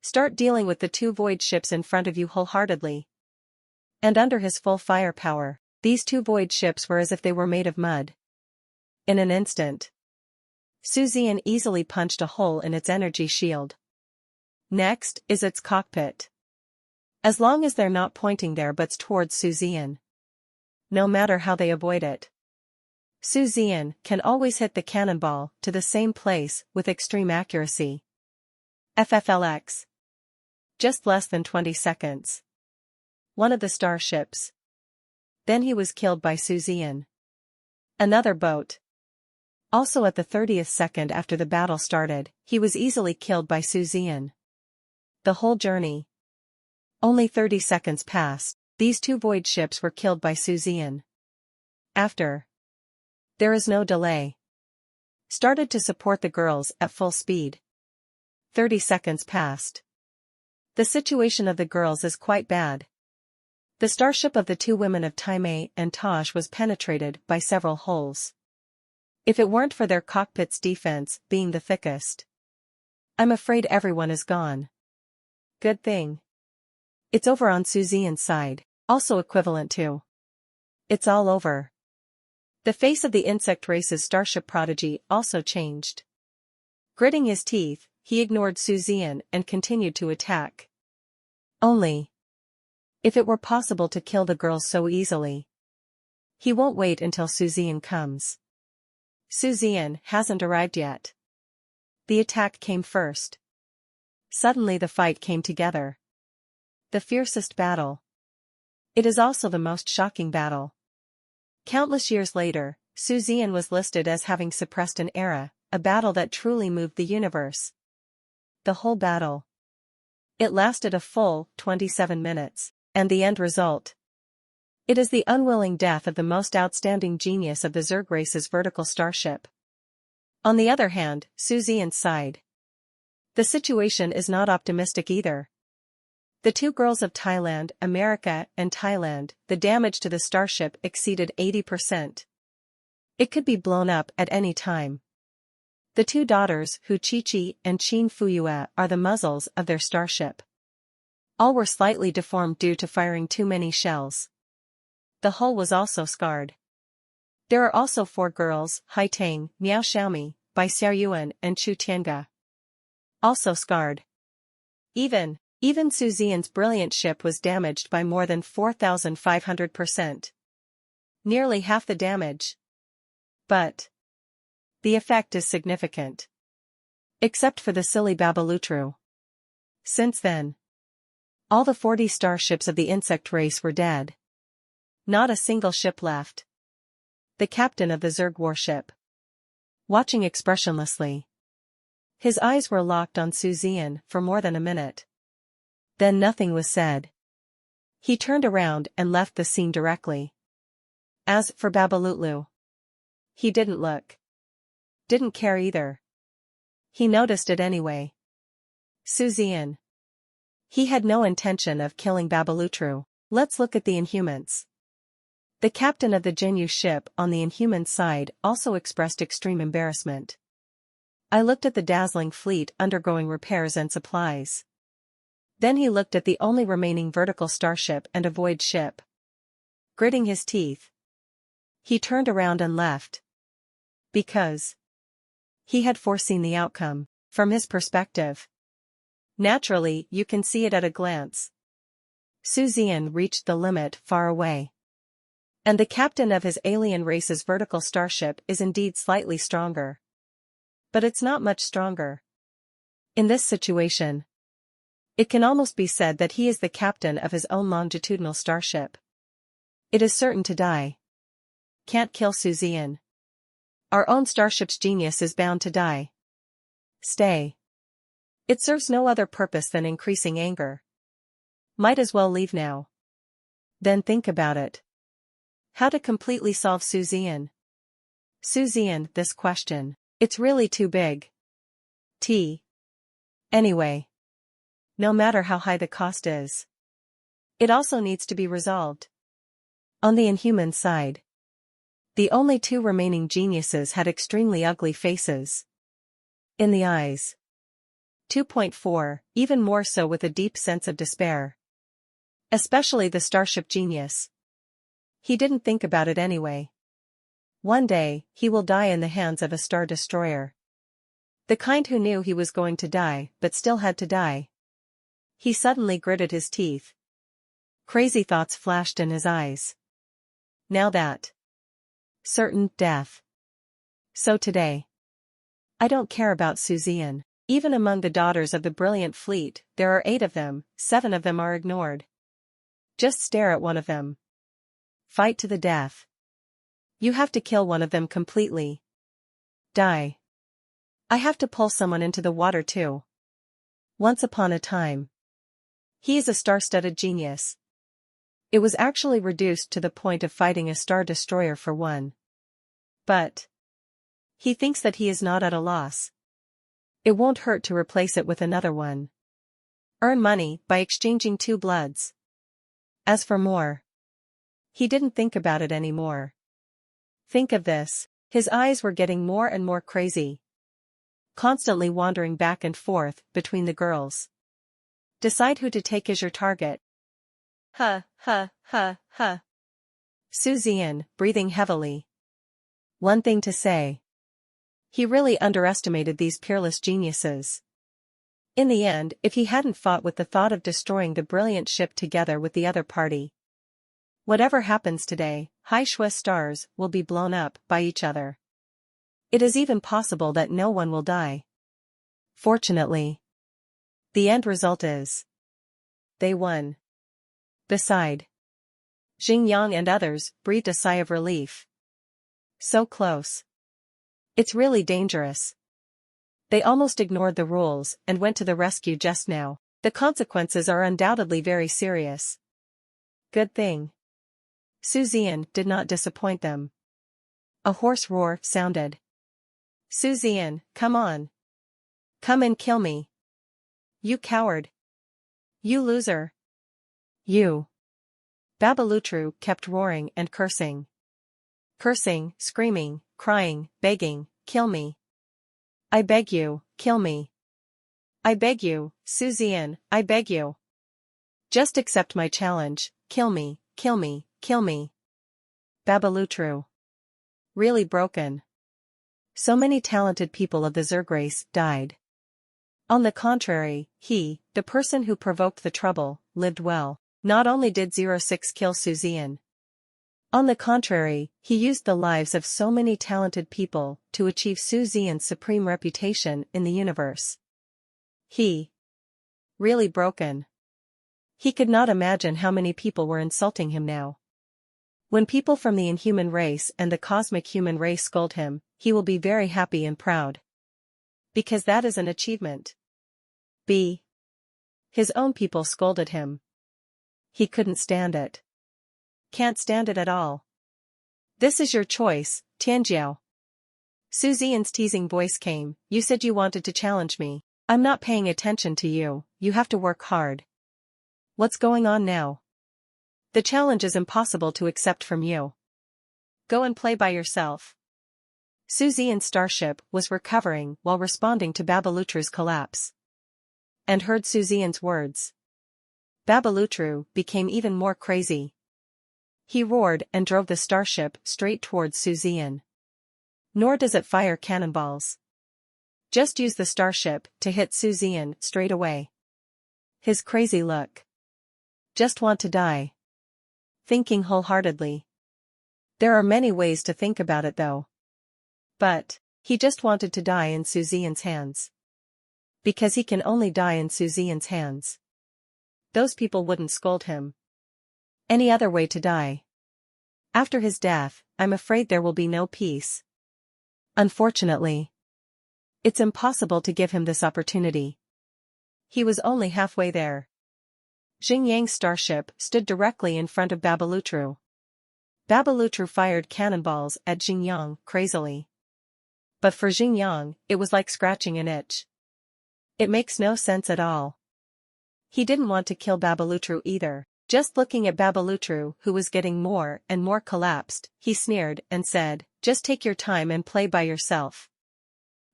Start dealing with the two void ships in front of you wholeheartedly. And under his full firepower, these two void ships were as if they were made of mud. In an instant, Zian easily punched a hole in its energy shield. Next is its cockpit. As long as they're not pointing their butts towards Zian, no matter how they avoid it, Zian can always hit the cannonball to the same place with extreme accuracy. FFLX. Just less than 20 seconds. One of the starships. Then he was killed by Zian. Another boat. Also at the 30th second after the battle started, he was easily killed by Zian. The whole journey. Only 30 seconds passed, these two void ships were killed by Zian. After. There is no delay. Started to support the girls at full speed. 30 seconds passed. The situation of the girls is quite bad. The starship of the two women of Time-Taj was penetrated by several holes. If it weren't for their cockpit's defense being the thickest, I'm afraid everyone is gone. Good thing. It's over on Zian's side, also equivalent to. It's all over. The face of the insect race's starship prodigy also changed. Gritting his teeth, he ignored Zian and continued to attack. Only. If it were possible to kill the girls so easily. He won't wait until Zian comes. Zian hasn't arrived yet. The attack came first. Suddenly the fight came together. The fiercest battle. It is also the most shocking battle. Countless years later, Zian was listed as having suppressed an era, a battle that truly moved the universe. The whole battle. It lasted a full 27 minutes, and the end result. It is the unwilling death of the most outstanding genius of the Zerg race's vertical starship. On the other hand, Zian's side. The situation is not optimistic either. The two girls of Thailand, America, and Thailand, the damage to the starship exceeded 80%. It could be blown up at any time. The two daughters, Hu Chi-Chi and Qin Fuyue, are the muzzles of their starship. All were slightly deformed due to firing too many shells. The hull was also scarred. There are also four girls, Hai Tang, Miao Xiaomi, Bai Xiaoyuan, and Chu Tianga. Also scarred. Even Zian's brilliant ship was damaged by more than 4,500%. Nearly half the damage. But the effect is significant. Except for the silly Babalutru. Since then, all the 40 starships of the insect race were dead. Not a single ship left. The captain of the Zerg warship. Watching expressionlessly. His eyes were locked on Zian for more than a minute. Then nothing was said. He turned around and left the scene directly. As for Babalutlu, he didn't look. Didn't care either. He noticed it anyway. Zian. He had no intention of killing Babalutru. Let's look at the Inhumans. The captain of the Jinyu ship on the Inhuman side also expressed extreme embarrassment. I looked at the dazzling fleet undergoing repairs and supplies. Then he looked at the only remaining vertical starship and a void ship. Gritting his teeth, he turned around and left. Because he had foreseen the outcome, from his perspective. Naturally, you can see it at a glance. Zian reached the limit far away. And the captain of his alien race's vertical starship is indeed slightly stronger. But it's not much stronger. In this situation, it can almost be said that he is the captain of his own longitudinal starship. It is certain to die. can't kill Zian. Our own starship's genius is bound to die. Stay. It serves no other purpose than increasing anger. Might as well leave now. Then think about it. How to completely solve Zian. Zian, this question. It's really too big. Anyway. No matter how high the cost is. It also needs to be resolved. On the inhuman side. The only two remaining geniuses had extremely ugly faces. In the eyes. 2.4, even more so with a deep sense of despair. Especially the starship genius. He didn't think about it anyway. One day, he will die in the hands of a star destroyer. The kind who knew he was going to die, but still had to die. He suddenly gritted his teeth. Crazy thoughts flashed in his eyes. Now that. Certain death. So today. I don't care about Zian. Even among the daughters of the brilliant fleet, there are 8 of them, 7 of them are ignored. Just stare at one of them. Fight to the death. You have to kill one of them completely. Die. I have to pull someone into the water too. Once upon a time. He is a star-studded genius. It was actually reduced to the point of fighting a star destroyer for one. But. He thinks that he is not at a loss. It won't hurt to replace it with another one. Earn money by exchanging 2 bloods. As for more. He didn't think about it anymore. Think of this, his eyes were getting more and more crazy. Constantly wandering back and forth between the girls. Decide who to take as your target. Zian, breathing heavily. One thing to say. He really underestimated these peerless geniuses. In the end, if he hadn't fought with the thought of destroying the brilliant ship together with the other party. Whatever happens today, high Shui stars will be blown up by each other. It is even possible that no one will die. Fortunately. The end result is. They won. Beside. Xingyang and others breathed a sigh of relief. So close. It's really dangerous. They almost ignored the rules and went to the rescue just now. The consequences are undoubtedly very serious. Good thing. Zian did not disappoint them. A hoarse roar sounded. Zian, come on. Come and kill me. You coward. You loser. You. Babalutru kept roaring and cursing. Cursing, screaming, crying, begging, kill me. I beg you, kill me. I beg you, Zian, I beg you. Just accept my challenge, kill me, kill me, kill me. Babalutru. Really broken. So many talented people of the Zerg race died. On the contrary, he, the person who provoked the trouble, lived well. Not only did 06 kill Zian. On the contrary, he used the lives of so many talented people to achieve Zian's supreme reputation in the universe. He. Really broken. He could not imagine how many people were insulting him now. When people from the inhuman race and the cosmic human race scold him, he will be very happy and proud. Because that is an achievement. B. His own people scolded him. He couldn't stand it. Can't stand it at all. This is your choice, Tianjiao. Zian's teasing voice came, you said you wanted to challenge me. I'm not paying attention to you, you have to work hard. What's going on now? The challenge is impossible to accept from you. Go and play by yourself. Zian's starship was recovering while responding to Babalutru's collapse. And heard Zian's words. Babalutru became even more crazy. He roared and drove the starship straight towards Zian. Nor does it fire cannonballs. Just use the starship to hit Zian straight away. His crazy look. Just want to die. Thinking wholeheartedly. There are many ways to think about it though. But, he just wanted to die in Zian's hands. Because he can only die in Zian's hands. Those people wouldn't scold him. Any other way to die. After his death, I'm afraid there will be no peace. Unfortunately, it's impossible to give him this opportunity. He was only halfway there. Xingyang's starship stood directly in front of Babalutru. Babalutru fired cannonballs at Xingyang crazily. But for Xingyang, it was like scratching an itch. It makes no sense at all. He didn't want to kill Babalutru either. Just looking at Babalutru, who was getting more and more collapsed, he sneered and said, "Just take your time and play by yourself.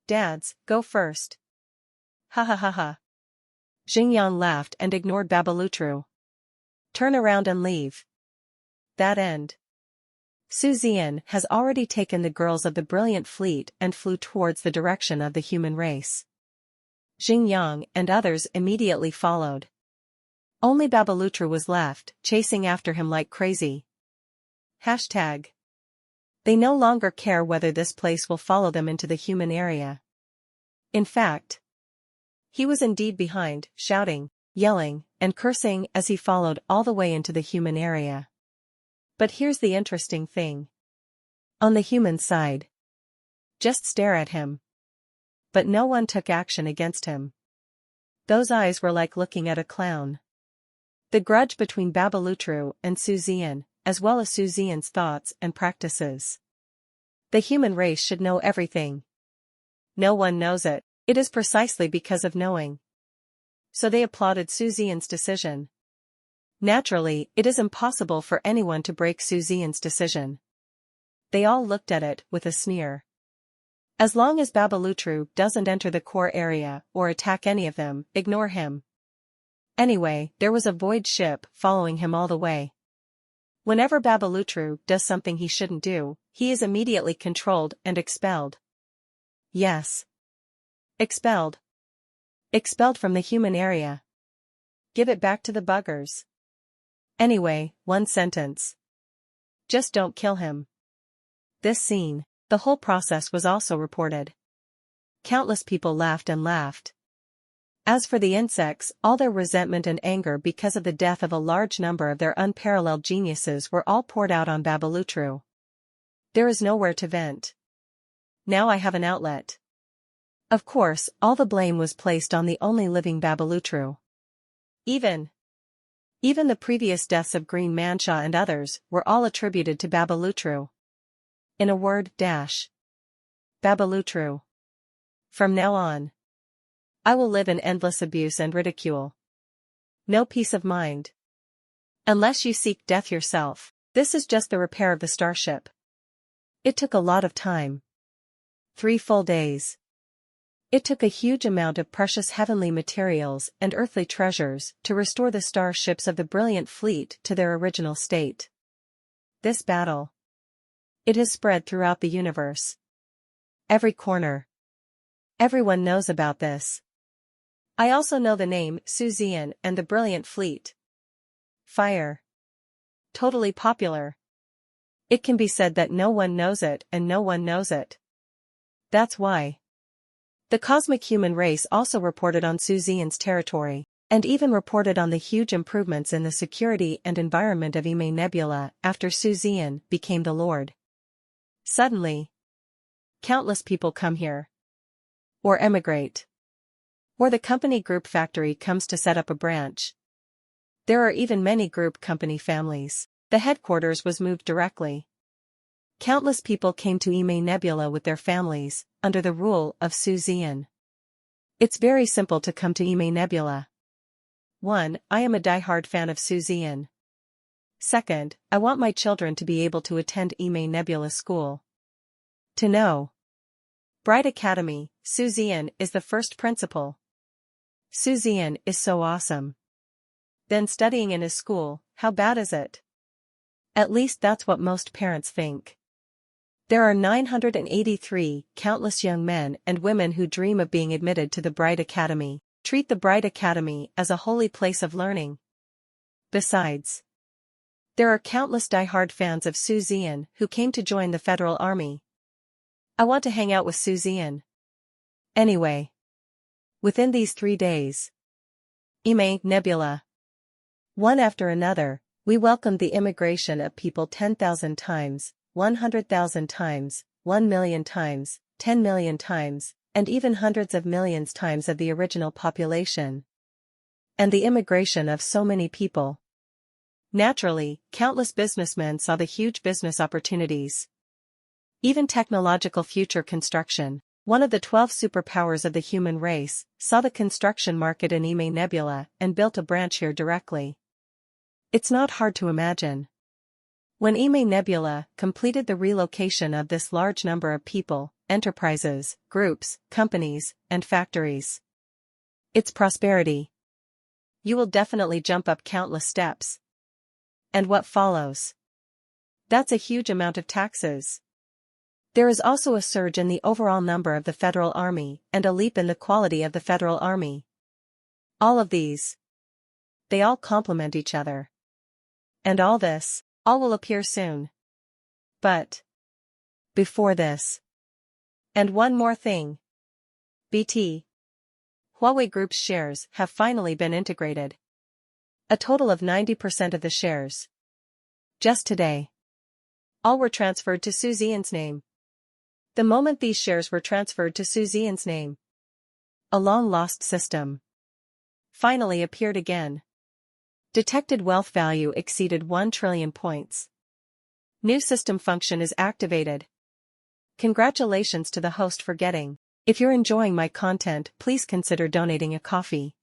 Dads, go first." Ha ha ha ha. Xingyang laughed and ignored Babalutru. "Turn around and leave." That end. Zian has already taken the girls of the brilliant fleet and flew towards the direction of the human race. Xingyang and others immediately followed. Only Babalutru was left, chasing after him like crazy. Hashtag. They no longer care whether this place will follow them into the human area. In fact, he was indeed behind, shouting, yelling, and cursing as he followed all the way into the human area. But here's the interesting thing. On the human side, just stare at him. But no one took action against him. Those eyes were like looking at a clown. The grudge between Babalutru and Zian, as well as Zian's thoughts and practices. The human race should know everything. No one knows it. It is precisely because of knowing. So they applauded Zian's decision. Naturally, it is impossible for anyone to break Zian's decision. They all looked at it with a sneer. As long as Babalutru doesn't enter the core area or attack any of them, ignore him. Anyway, there was a void ship following him all the way. Whenever Babalutru does something he shouldn't do, he is immediately controlled and expelled. Yes. Expelled. Expelled from the human area. Give it back to the buggers. Anyway, one sentence. Just don't kill him. This scene, the whole process was also reported. Countless people laughed and laughed. As for the insects, all their resentment and anger because of the death of a large number of their unparalleled geniuses were all poured out on Babalutru. There is nowhere to vent. Now I have an outlet. Of course, all the blame was placed on the only living Babalutru. Even the previous deaths of Green Manhwa and others were all attributed to Babalutru. In a word, Babalutru. From now on, I will live in endless abuse and ridicule. No peace of mind. Unless you seek death yourself. This is just the repair of the starship. It took a lot of time. 3 full days. It took a huge amount of precious heavenly materials and earthly treasures to restore the starships of the brilliant fleet to their original state. This battle. It has spread throughout the universe. Every corner. Everyone knows about this. I also know the name Zian and the brilliant fleet. Fire. Totally popular. It can be said that no one knows it and no one knows it. That's why. The cosmic human race also reported on Zian's territory, and even reported on the huge improvements in the security and environment of Ime Nebula after Zian became the Lord. Suddenly, countless people come here. Or emigrate. Or the company group factory comes to set up a branch. There are even many group company families. The headquarters was moved directly. Countless people came to Ime Nebula with their families, under the rule of Zian. It's very simple to come to Ime Nebula. 1. I am a die-hard fan of Zian. 2. I want my children to be able to attend Ime Nebula school. To know. Bright Academy, Zian is the first principal. Zian is so awesome. Then studying in his school, how bad is it? At least that's what most parents think. There are 983 countless young men and women who dream of being admitted to the Bright Academy. Treat the Bright Academy as a holy place of learning. Besides, there are countless die-hard fans of Zian who came to join the Federal Army. I want to hang out with Zian. Anyway. Within these 3 days. Ime Nebula. One after another, We welcomed the immigration of people 10,000 times, 100,000 times, 1 million times, 10 million times, and even hundreds of millions times of the original population. And the immigration of so many people. Naturally, countless businessmen saw the huge business opportunities. Even technological future construction, one of the 12 superpowers of the human race, saw the construction market in Ime Nebula and built a branch here directly. It's not hard to imagine. When Ime Nebula completed the relocation of this large number of people, enterprises, groups, companies, and factories. Its prosperity. You will definitely jump up countless steps. And what follows? That's a huge amount of taxes. There is also a surge in the overall number of the Federal Army and a leap in the quality of the Federal Army. All of these. They all complement each other. And all will appear soon. But before this. And one more thing. BT. Huawei Group's shares have finally been integrated. A total of 90% of the shares. Just today. All were transferred to Su Zian's name. The moment these shares were transferred to Su Zian's name, a long-lost system finally appeared again. Detected wealth value exceeded 1 trillion points. New system function is activated. Congratulations to the host for getting. If you're enjoying my content, please consider donating a coffee.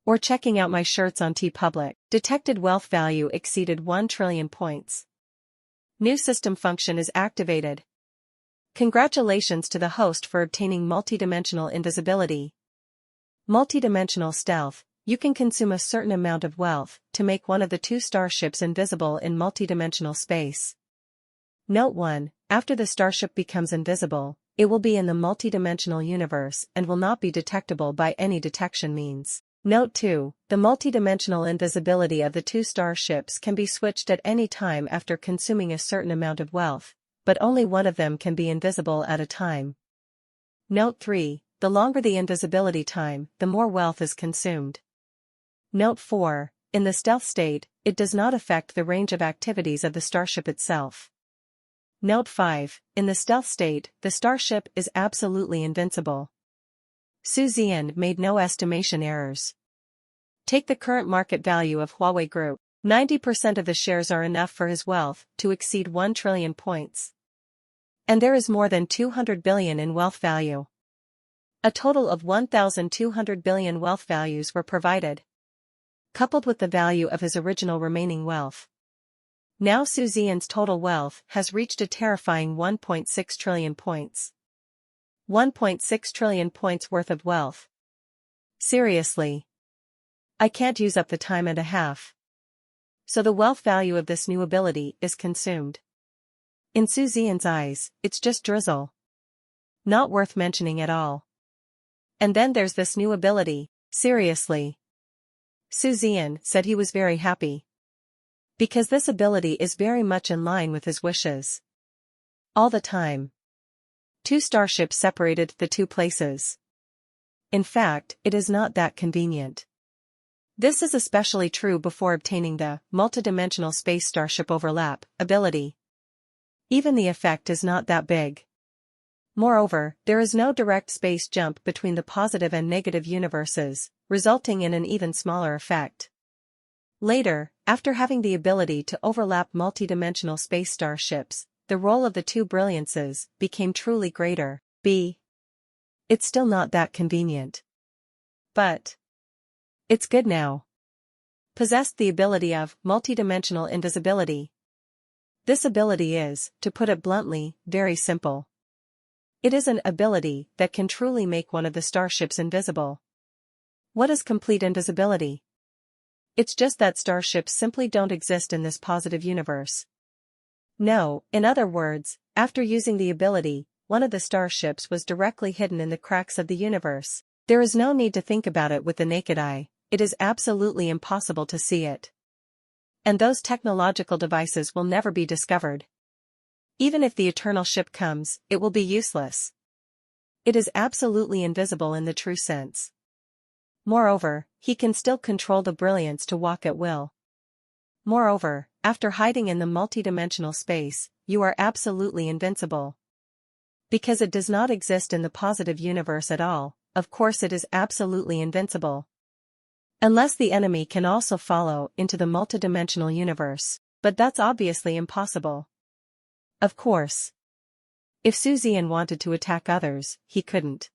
Or checking out my shirts on TeePublic. Detected wealth value exceeded 1 trillion points. New system function is activated. Congratulations to the host for obtaining multidimensional invisibility. Multidimensional stealth. You can consume a certain amount of wealth to make one of the two starships invisible in multidimensional space. Note 1. After the starship becomes invisible, it will be in the multidimensional universe and will not be detectable by any detection means. Note 2. The multidimensional invisibility of the two starships can be switched at any time after consuming a certain amount of wealth, but only one of them can be invisible at a time. Note 3. The longer the invisibility time, the more wealth is consumed. Note 4. In the stealth state, it does not affect the range of activities of the starship itself. Note 5. In the stealth state, the starship is absolutely invincible. Su Zian made no estimation errors. Take the current market value of Huawei Group. 90% of the shares are enough for his wealth to exceed 1 trillion points. And there is more than 200 billion in wealth value. A total of 1,200 billion wealth values were provided. Coupled with the value of his original remaining wealth. Now Su Zian's total wealth has reached a terrifying 1.6 trillion points. 1.6 trillion points worth of wealth. Seriously. I can't use up the time and a half. So the wealth value of this new ability is consumed. In Su Zian's eyes, it's just drizzle. Not worth mentioning at all. And then there's this new ability, seriously. Su Zian said he was very happy. Because this ability is very much in line with his wishes. All the time. Two starships separated the two places. In fact, it is not that convenient. This is especially true before obtaining the multidimensional space starship overlap ability. Even the effect is not that big. Moreover, there is no direct space jump between the positive and negative universes, resulting in an even smaller effect. Later, after having the ability to overlap multidimensional space starships, the role of the two brilliances became truly greater. It's still not that convenient. But it's good now. Possessed the ability of multidimensional invisibility. This ability is, to put it bluntly, very simple. It is an ability that can truly make one of the starships invisible. What is complete invisibility? It's just that starships simply don't exist in this positive universe. No, in other words, after using the ability, one of the starships was directly hidden in the cracks of the universe. There is no need to think about it with the naked eye, it is absolutely impossible to see it. And those technological devices will never be discovered. Even if the eternal ship comes, it will be useless. It is absolutely invisible in the true sense. Moreover, he can still control the brilliance to walk at will. Moreover, after hiding in the multidimensional space, you are absolutely invincible. Because it does not exist in the positive universe at all, of course it is absolutely invincible. Unless the enemy can also follow into the multidimensional universe, but that's obviously impossible. Of course. If Zian wanted to attack others, he couldn't.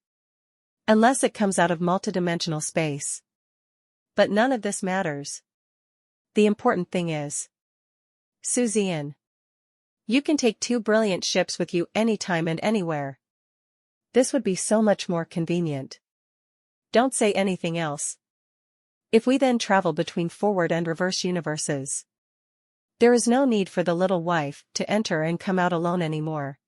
Unless it comes out of multidimensional space. But none of this matters. The important thing is, Zian, you can take 2 brilliant ships with you anytime and anywhere. This would be so much more convenient. Don't say anything else. If we then travel between forward and reverse universes, there is no need for the little wife to enter and come out alone anymore.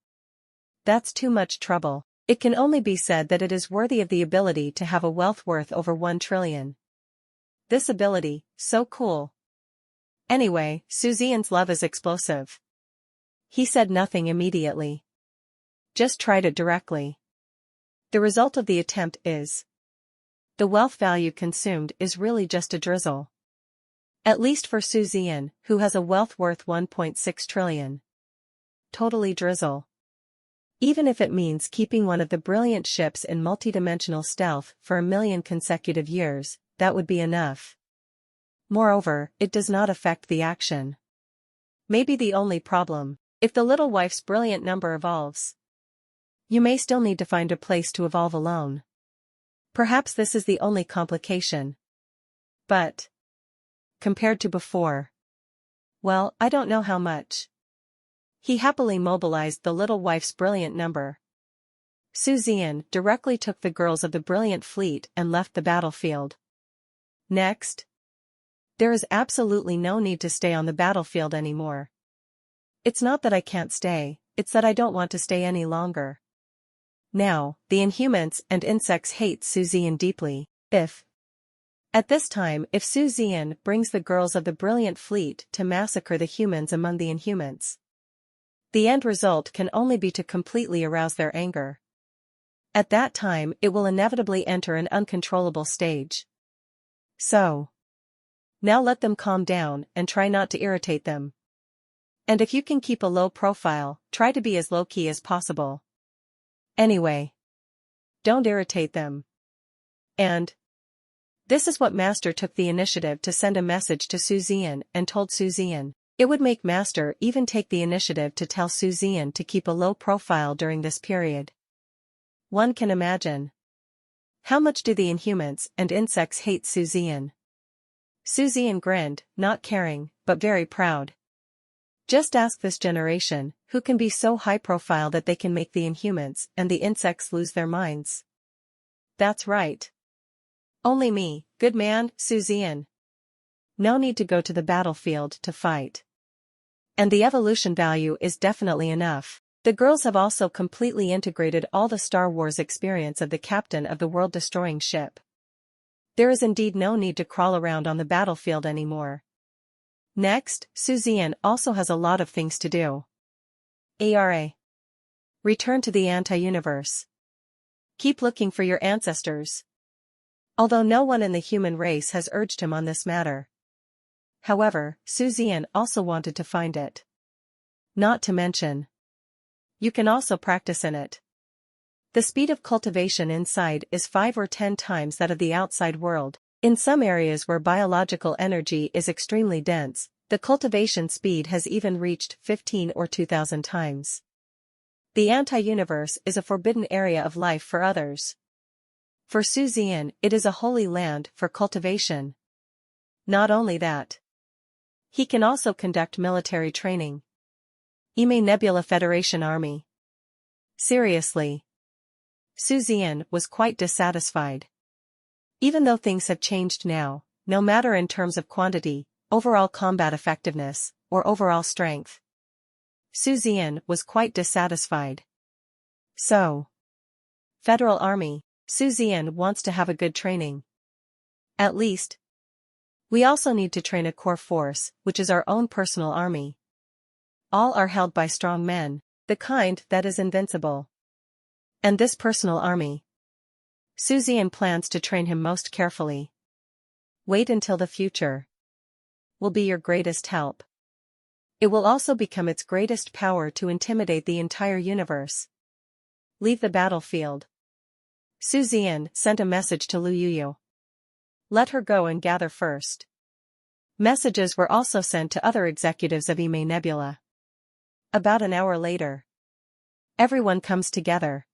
That's too much trouble. It can only be said that it is worthy of the ability to have a wealth worth over 1 trillion. This ability, so cool. Anyway, Zian's love is explosive. He said nothing immediately. Just tried it directly. The result of the attempt is, the wealth value consumed is really just a drizzle. At least for Zian, who has a wealth worth 1.6 trillion. Totally drizzle. Even if it means keeping one of the brilliant ships in multidimensional stealth for 1 million consecutive years, that would be enough. Moreover, it does not affect the action. Maybe the only problem, if the little wife's brilliant number evolves, you may still need to find a place to evolve alone. Perhaps this is the only complication. But, compared to before, well, I don't know how much. He happily mobilized the little wife's brilliant number. Zian directly took the girls of the brilliant fleet and left the battlefield. Next. There is absolutely no need to stay on the battlefield anymore. It's not that I can't stay, it's that I don't want to stay any longer. Now, the Inhumans and insects hate Zian deeply. At this time, if Zian brings the girls of the brilliant fleet to massacre the humans among the Inhumans, the end result can only be to completely arouse their anger. At that time, it will inevitably enter an uncontrollable stage. So, now let them calm down and try not to irritate them. And if you can keep a low profile, try to be as low-key as possible. Anyway, don't irritate them. And this is what Master took the initiative to send a message to Zian and told Zian. It would make Master even take the initiative to tell Zian to keep a low profile during this period. One can imagine. How much do the Inhumans and insects hate Zian? Zian grinned, not caring, but very proud. Just ask this generation, who can be so high profile that they can make the Inhumans and the insects lose their minds. That's right. Only me, good man, Zian. No need to go to the battlefield to fight. And the evolution value is definitely enough. The girls have also completely integrated all the Star Wars experience of the captain of the world-destroying ship. There is indeed no need to crawl around on the battlefield anymore. Next, Zian also has a lot of things to do. Return to the anti-universe. Keep looking for your ancestors. Although no one in the human race has urged him on this matter. However, Zian also wanted to find it. Not to mention, you can also practice in it. The speed of cultivation inside is 5 or 10 times that of the outside world. In some areas where biological energy is extremely dense, the cultivation speed has even reached 15 or 2,000 times. The anti-universe is a forbidden area of life for others. For Zian, it is a holy land for cultivation. Not only that, he can also conduct military training. Nebula Federation Army. Seriously. Zian was quite dissatisfied. Even though things have changed now, no matter in terms of quantity, overall combat effectiveness, or overall strength, Zian was quite dissatisfied. So, Federal Army, Zian wants to have a good training. At least, we also need to train a core force, which is our own personal army. All are held by strong men, the kind that is invincible. And this personal army, Zian plans to train him most carefully. Wait until the future. will be your greatest help. It will also become its greatest power to intimidate the entire universe. Leave the battlefield. Su Zian sent a message to Lu Yuyu. Let her go and gather first. Messages were also sent to other executives of Ime Nebula. About an hour later, everyone comes together.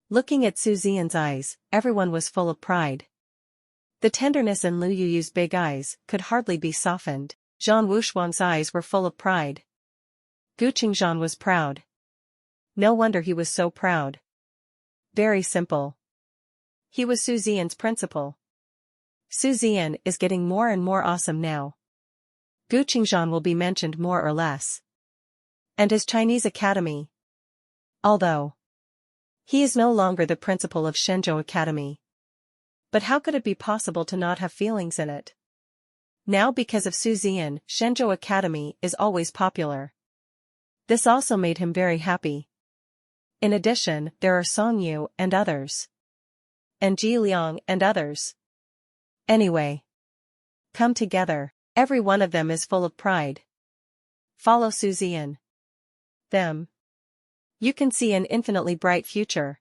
Looking at Su Zian's eyes, everyone was full of pride. The tenderness in Lu Yuyu's big eyes could hardly be softened. Zhang Wuxuan's eyes were full of pride. Gu Qingzhan was proud. No wonder he was so proud. Very simple. He was Su Zian's principal. Su Zian is getting more and more awesome now. Gu Qingzhan will be mentioned more or less. And his Chinese academy. Although he is no longer the principal of Shenzhou Academy. But how could it be possible to not have feelings in it? Now because of Su Zian, Shenzhou Academy is always popular. This also made him very happy. In addition, there are Song Yu and others. And Ji Liang and others. Anyway. Come together, every one of them is full of pride. Follow Su Zian. Them. You can see an infinitely bright future.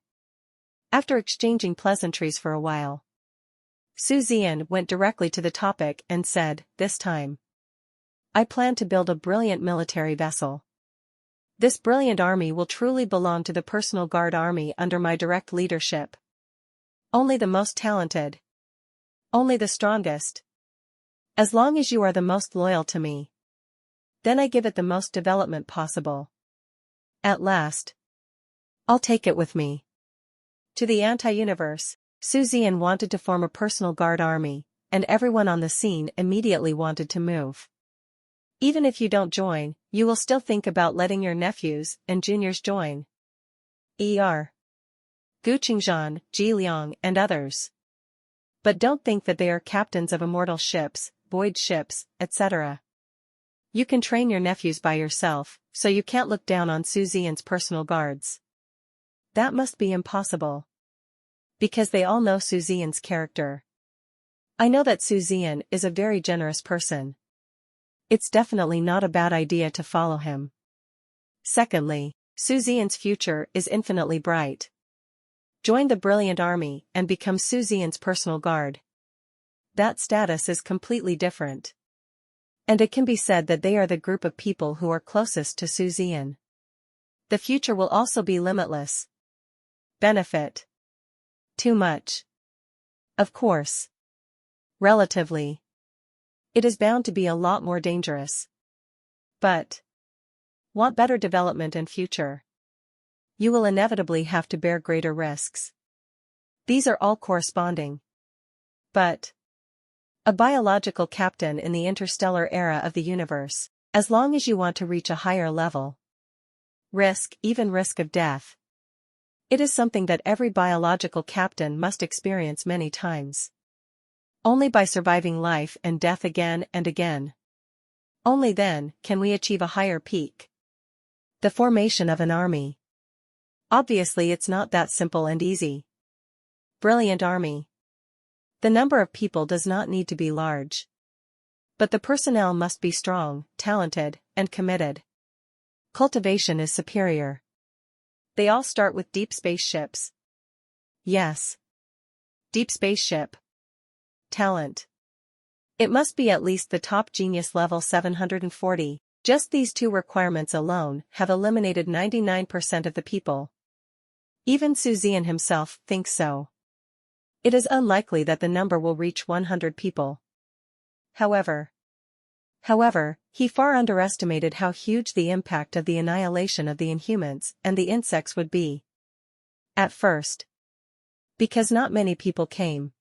After exchanging pleasantries for a while, Su Zian went directly to the topic and said, this time, I plan to build a brilliant military vessel. This brilliant army will truly belong to the personal guard army under my direct leadership. Only the most talented. Only the strongest. As long as you are the most loyal to me. Then I give it the most development possible. At last. I'll take it with me. To the anti-universe, Su Zian wanted to form a personal guard army, and everyone on the scene immediately wanted to move. Even if you don't join, you will still think about letting your nephews and juniors join. E.R. Gu Qingzhan, Ji Liang and others. But don't think that they are captains of immortal ships, void ships, etc. You can train your nephews by yourself, so you can't look down on Su Zian's personal guards. That must be impossible. Because they all know Su Zian's character. I know that Su Zian is a very generous person. It's definitely not a bad idea to follow him. Secondly, Su Zian's future is infinitely bright. Join the brilliant army and become Su Zian's personal guard. That status is completely different. And it can be said that they are the group of people who are closest to Su Zian. The future will also be limitless. Benefit. Too much. Of course. Relatively. It is bound to be a lot more dangerous. But want better development and future. You will inevitably have to bear greater risks. These are all corresponding. But a biological captain in the interstellar era of the universe, as long as you want to reach a higher level. Risk, even risk of death. It is something that every biological captain must experience many times. Only by surviving life and death again and again. Only then can we achieve a higher peak. The formation of an army. Obviously it's not that simple and easy. Brilliant army. The number of people does not need to be large. But the personnel must be strong, talented, and committed. Cultivation is superior. They all start with deep space ships. Yes. Deep space ship. Talent. It must be at least the top genius level 740. Just these two requirements alone have eliminated 99% of the people. Even Su Zian himself thinks so. It is unlikely that the number will reach 100 people. However, he far underestimated how huge the impact of the annihilation of the Inhumans and the insects would be. At first. Because not many people came.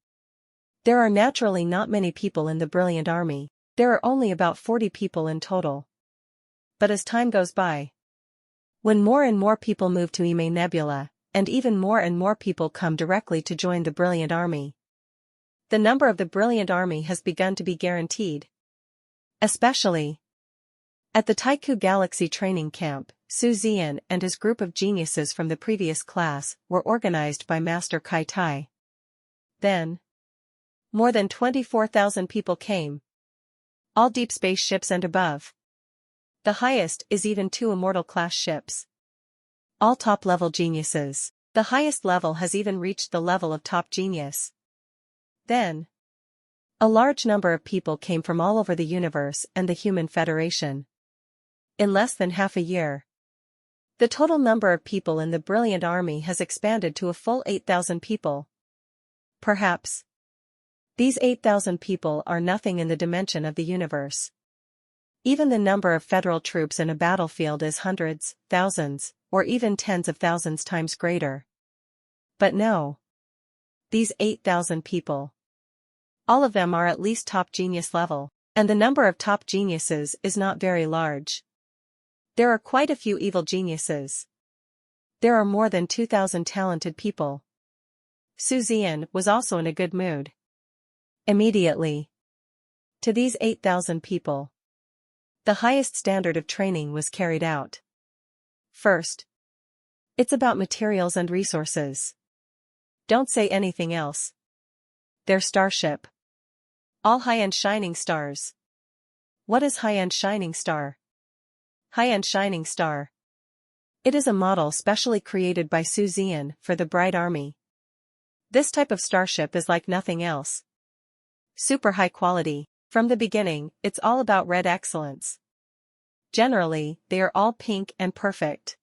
There are naturally not many people in the brilliant army, there are only about 40 people in total. But as time goes by, when more and more people move to Ime Nebula, and even more and more people come directly to join the brilliant army, the number of the brilliant army has begun to be guaranteed. Especially at the Taiku Galaxy training camp, Su Zian and his group of geniuses from the previous class were organized by Master Kai Tai. Then, more than 24,000 people came. all deep space ships and above. The highest is even 2 immortal-class ships. All top-level geniuses. The highest level has even reached the level of top genius. Then, a large number of people came from all over the universe and the Human Federation. In less than half a year, the total number of people in the brilliant army has expanded to a full 8,000 people. Perhaps these 8,000 people are nothing in the dimension of the universe. Even the number of federal troops in a battlefield is hundreds, thousands, or even tens of thousands times greater. But no. These 8,000 people. All of them are at least top genius level, and the number of top geniuses is not very large. There are quite a few evil geniuses. There are more than 2,000 talented people. Zian was also in a good mood. Immediately, to these 8,000 people, the highest standard of training was carried out. First, it's about materials and resources. Don't say anything else. Their starship. All high-end shining stars. What is high-end shining star? High-end shining star. It is a model specially created by Zian for the Bright Army. This type of starship is like nothing else. Super high quality. From the beginning, it's all about red excellence. Generally, they are all pink and perfect.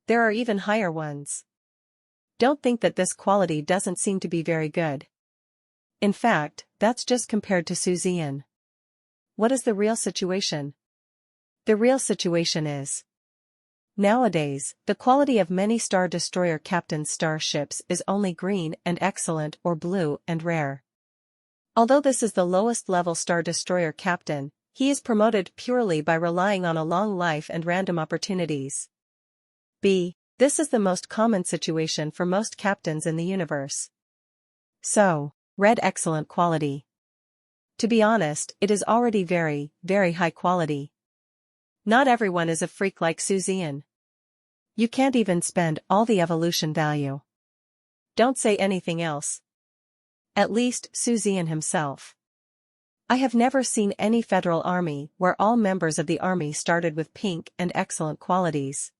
There are even higher ones. Don't think that this quality doesn't seem to be very good. In fact, that's just compared to Zian. What is the real situation? The real situation is, nowadays, the quality of many Star Destroyer captains' starships is only green and excellent or blue and rare. Although this is the lowest level Star Destroyer captain, he is promoted purely by relying on a long life and random opportunities. This is the most common situation for most captains in the universe. So, red excellent quality. To be honest, it is already very, very high quality. Not everyone is a freak like Zian. You can't even spend all the evolution value. Don't say anything else. At least, Zian himself. I have never seen any federal army where all members of the army started with pink and excellent qualities.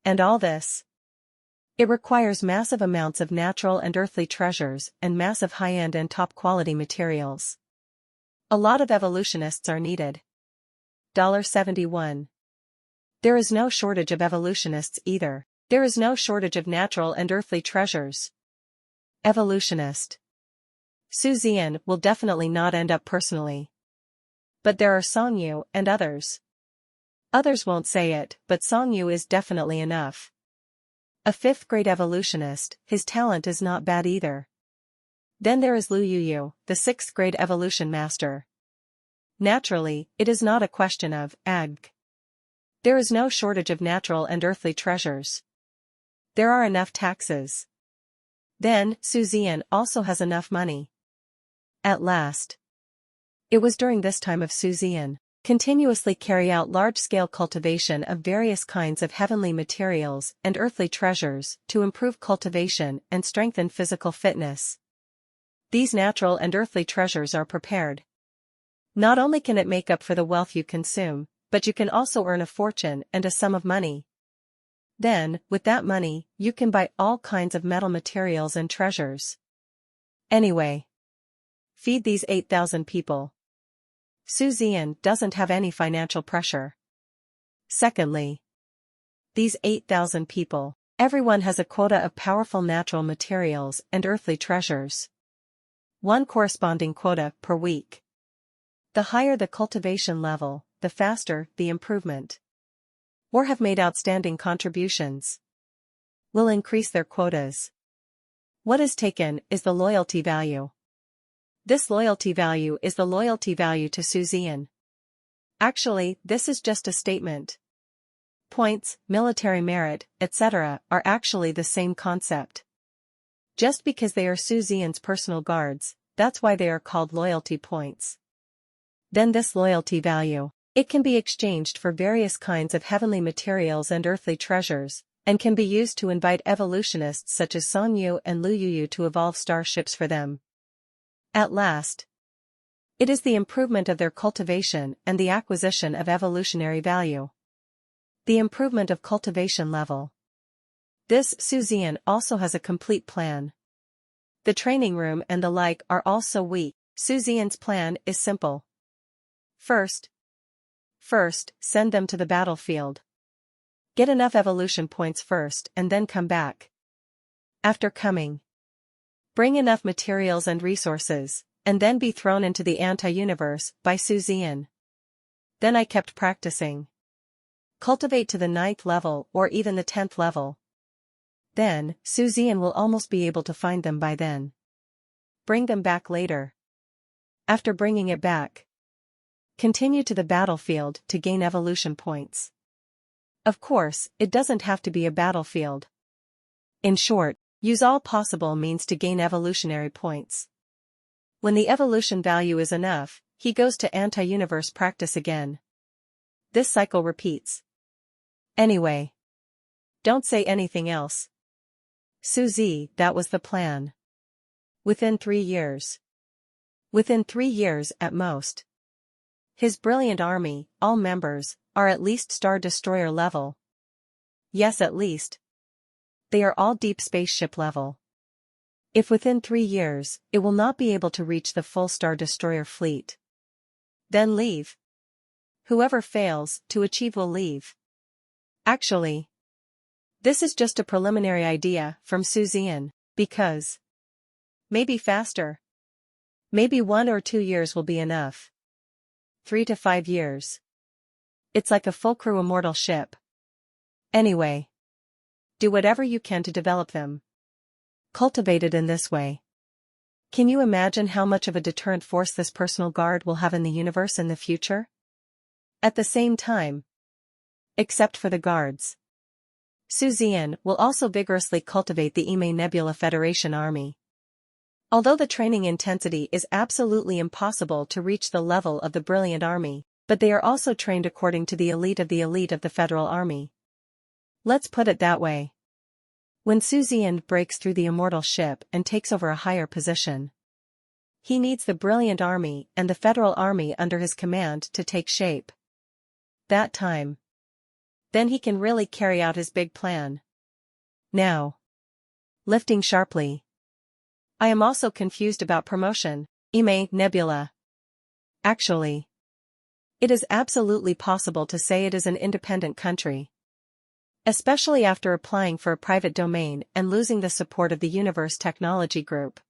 And all this. It requires massive amounts of natural and earthly treasures and massive high-end and top-quality materials. A lot of evolutionists are needed. $71. There is no shortage of evolutionists either. There is no shortage of natural and earthly treasures. Evolutionist. Zian will definitely not end up personally. But there are Songyu and others. Others won't say it, but Songyu is definitely enough. A 5th grade evolutionist, his talent is not bad either. Then there is Lu Yuyu, the 6th grade evolution master. Naturally, it is not a question of ag. There is no shortage of natural and earthly treasures. There are enough taxes. Then, Zian also has enough money. At last. It was during this time of Zian continuously carry out large-scale cultivation of various kinds of heavenly materials and earthly treasures to improve cultivation and strengthen physical fitness. These natural and earthly treasures are prepared. Not only can it make up for the wealth you consume, but you can also earn a fortune and a sum of money. Then, with that money, you can buy all kinds of metal materials and treasures. Anyway, feed these 8,000 people. Zian doesn't have any financial pressure. Secondly, these 8,000 people, everyone has a quota of powerful natural materials and earthly treasures. One corresponding quota per week. The higher the cultivation level, the faster the improvement. Or have made outstanding contributions. Will increase their quotas. What is taken is the loyalty value. This loyalty value is the loyalty value to Zian. Actually, this is just a statement. Points, military merit, etc. are actually the same concept. Just because they are Zian's personal guards, that's why they are called loyalty points. Then this loyalty value, it can be exchanged for various kinds of heavenly materials and earthly treasures, and can be used to invite evolutionists such as Songyu and Lu Yuyu to evolve starships for them. At last, It is the improvement of their cultivation and the acquisition of evolutionary value. The improvement of cultivation level. This Zian also has a complete plan. The training room and the like are also weak. Zian's plan is simple. First, send them to the battlefield. Get enough evolution points first and then come back. After coming, bring enough materials and resources, and then be thrown into the anti-universe by Zian. Then I kept practicing. Cultivate to the 9th level or even the 10th level. Then, Zian will almost be able to find them by then. Bring them back later. After bringing it back, continue to the battlefield to gain evolution points. Of course, it doesn't have to be a battlefield. In short, use all possible means to gain evolutionary points. When the evolution value is enough, he goes to anti-universe practice again. This cycle repeats. Anyway, don't say anything else. Suzy, that was the plan. Within 3 years. Within 3 years at most. His brilliant army, all members, are at least Star Destroyer level. Yes, at least. They are all deep spaceship level. If within 3 years, it will not be able to reach the full Star Destroyer fleet. Then leave. Whoever fails to achieve will leave. Actually, this is just a preliminary idea from Zian, because maybe faster. Maybe 1 or 2 years will be enough. 3 to 5 years. It's like a full crew immortal ship. Anyway, do whatever you can to develop them. Cultivated in this way. Can you imagine how much of a deterrent force this personal guard will have in the universe in the future? At the same time, except for the guards, Zian will also vigorously cultivate the Nebula Federation army. Although the training intensity is absolutely impossible to reach the level of the brilliant army, but they are also trained according to the elite of the Federal Army. Let's put it that way. When Zian breaks through the immortal ship and takes over a higher position, he needs the brilliant army and the Federal Army under his command to take shape. That time. Then he can really carry out his big plan. Now. Lifting sharply. I am also confused about promotion, Nebula. Actually, it is absolutely possible to say it is an independent country. Especially after applying for a private domain and losing the support of the Universe Technology Group.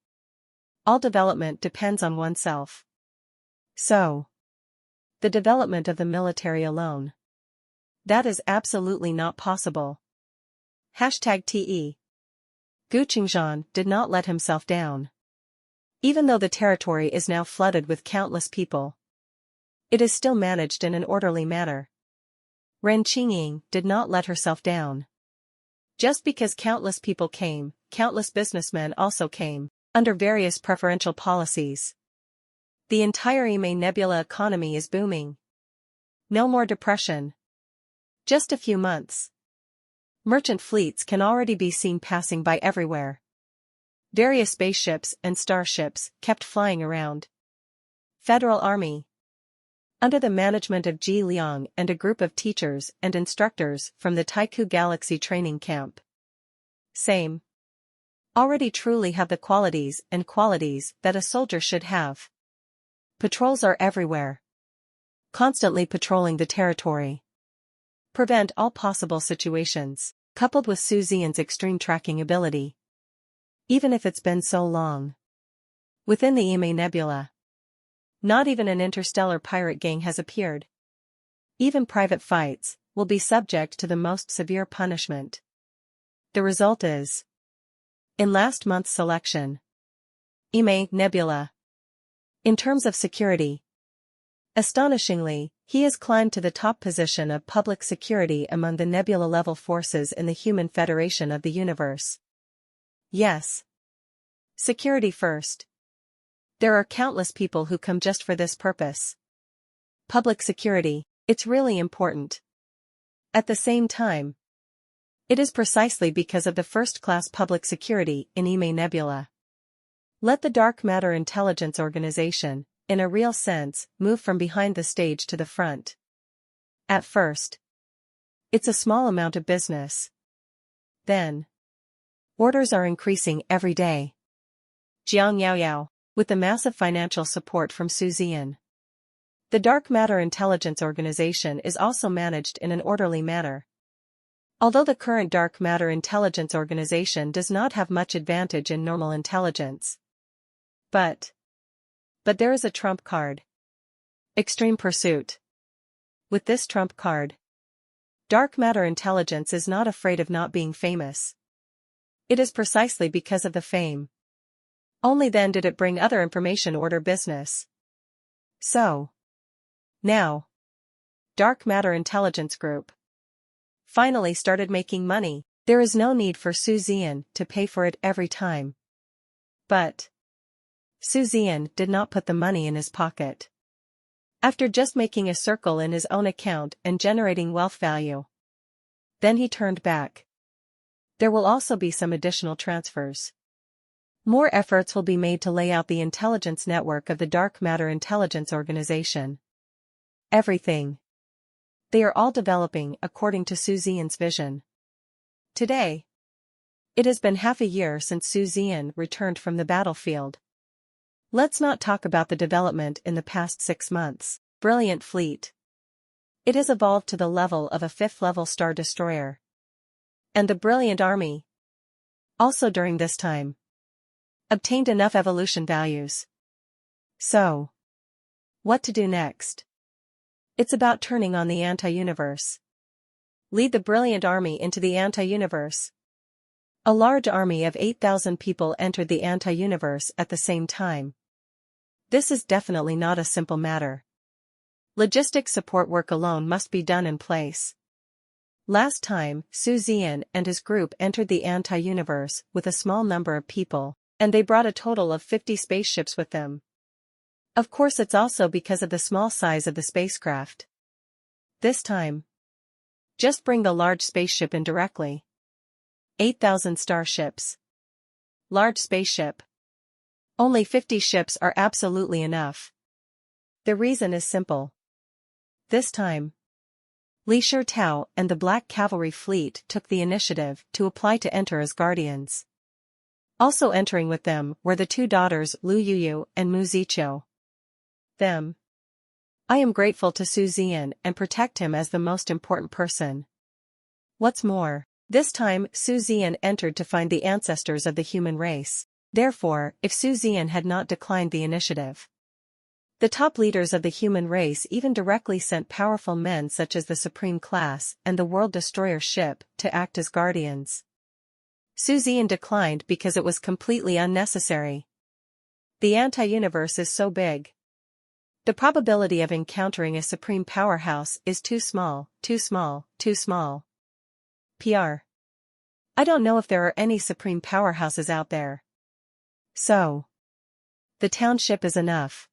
All development depends on oneself. So, the development of the military alone. That is absolutely not possible. #TE. Gu Qingzhan did not let himself down. Even though the territory is now flooded with countless people, it is still managed in an orderly manner. Ren Qingying did not let herself down. Just because countless people came, countless businessmen also came, under various preferential policies. The entire Nebula economy is booming. No more depression. Just a few months. Merchant fleets can already be seen passing by everywhere. Various spaceships and starships kept flying around. Federal Army. Under the management of Ji Liang and a group of teachers and instructors from the Taiku Galaxy Training Camp. Same. Already truly have the qualities that a soldier should have. Patrols are everywhere. Constantly patrolling the territory. Prevent all possible situations, coupled with Zian's extreme tracking ability. Even if it's been so long. Within the Nebula. Not even an interstellar pirate gang has appeared. Even private fights will be subject to the most severe punishment. The result is, in last month's selection, Nebula. In terms of security, astonishingly, he has climbed to the top position of public security among the Nebula-level forces in the Human Federation of the Universe. Yes. Security first. There are countless people who come just for this purpose. Public security, it's really important. At the same time, it is precisely because of the first-class public security in Nebula. Let the Dark Matter Intelligence Organization, in a real sense, move from behind the stage to the front. At first, it's a small amount of business. Then, orders are increasing every day. Jiang Yao Yao, with the massive financial support from Zian. The Dark Matter Intelligence Organization is also managed in an orderly manner. Although the current Dark Matter Intelligence Organization does not have much advantage in normal intelligence. But there is a trump card. Extreme Pursuit. With this trump card, Dark Matter Intelligence is not afraid of not being famous. It is precisely because of the fame. Only then did it bring other information order business. So, now, Dark Matter Intelligence Group finally started making money. There is no need for Zian to pay for it every time. But Zian did not put the money in his pocket. After just making a circle in his own account and generating wealth value, then he turned back. There will also be some additional transfers. More efforts will be made to lay out the intelligence network of the Dark Matter Intelligence Organization. Everything. They are all developing according to Zian's vision. Today, it has been half a year since Zian returned from the battlefield. Let's not talk about the development in the past 6 months. Brilliant fleet. It has evolved to the level of a 5th-level star destroyer. And the brilliant army, also during this time, obtained enough evolution values. So, what to do next? It's about turning on the anti-universe. Lead the brilliant army into the anti-universe. A large army of 8,000 people entered the anti-universe at the same time. This is definitely not a simple matter. Logistics support work alone must be done in place. Last time, Zian and his group entered the anti-universe with a small number of people, and they brought a total of 50 spaceships with them. Of course, it's also because of the small size of the spacecraft. This time, just bring the large spaceship in directly. 8,000 starships. Large spaceship. Only 50 ships are absolutely enough. The reason is simple. This time, Li Shirtao and the Black Cavalry Fleet took the initiative to apply to enter as guardians. Also entering with them were the 2 daughters Lu Yuyu and Mu Ziqiu. Them. I am grateful to Zian and protect him as the most important person. What's more, this time Zian entered to find the ancestors of the human race. Therefore, if Zian had not declined the initiative, the top leaders of the human race even directly sent powerful men such as the Supreme Class and the World Destroyer ship to act as guardians. Zian declined because it was completely unnecessary. The anti-universe is so big. The probability of encountering a supreme powerhouse is too small, too small, too small. PR. I don't know if there are any supreme powerhouses out there. So, the township is enough.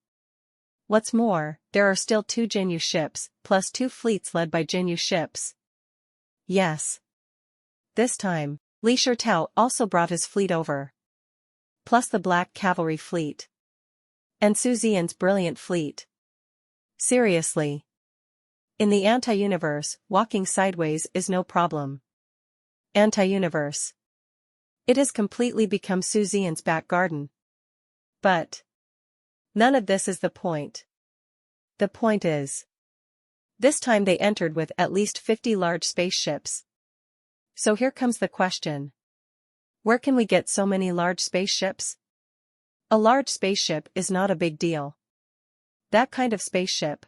What's more, there are still 2 Jinyu ships, plus 2 fleets led by Jinyu ships. Yes. This time, Li Shirtao also brought his fleet over. Plus the Black Cavalry Fleet. And Zian's brilliant fleet. Seriously. In the anti-universe, walking sideways is no problem. Anti-universe. It has completely become Zian's back garden. But none of this is the point. The point is, this time they entered with at least 50 large spaceships. So here comes the question. Where can we get so many large spaceships? A large spaceship is not a big deal. That kind of spaceship.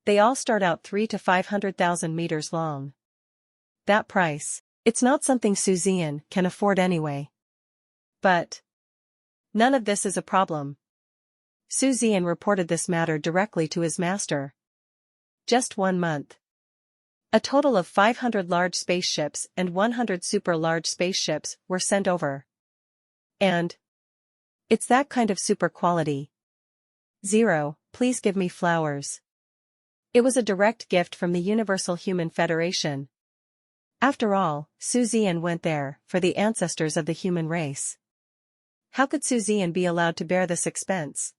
They all start out 300,000 to 500,000 meters long. That price, it's not something Zian can afford anyway. But none of this is a problem. Zian reported this matter directly to his master. Just 1 month. A total of 500 large spaceships and 100 super large spaceships were sent over. And it's that kind of super quality. 0, please give me flowers. It was a direct gift from the Universal Human Federation. After all, Zian went there for the ancestors of the human race. How could Zian be allowed to bear this expense?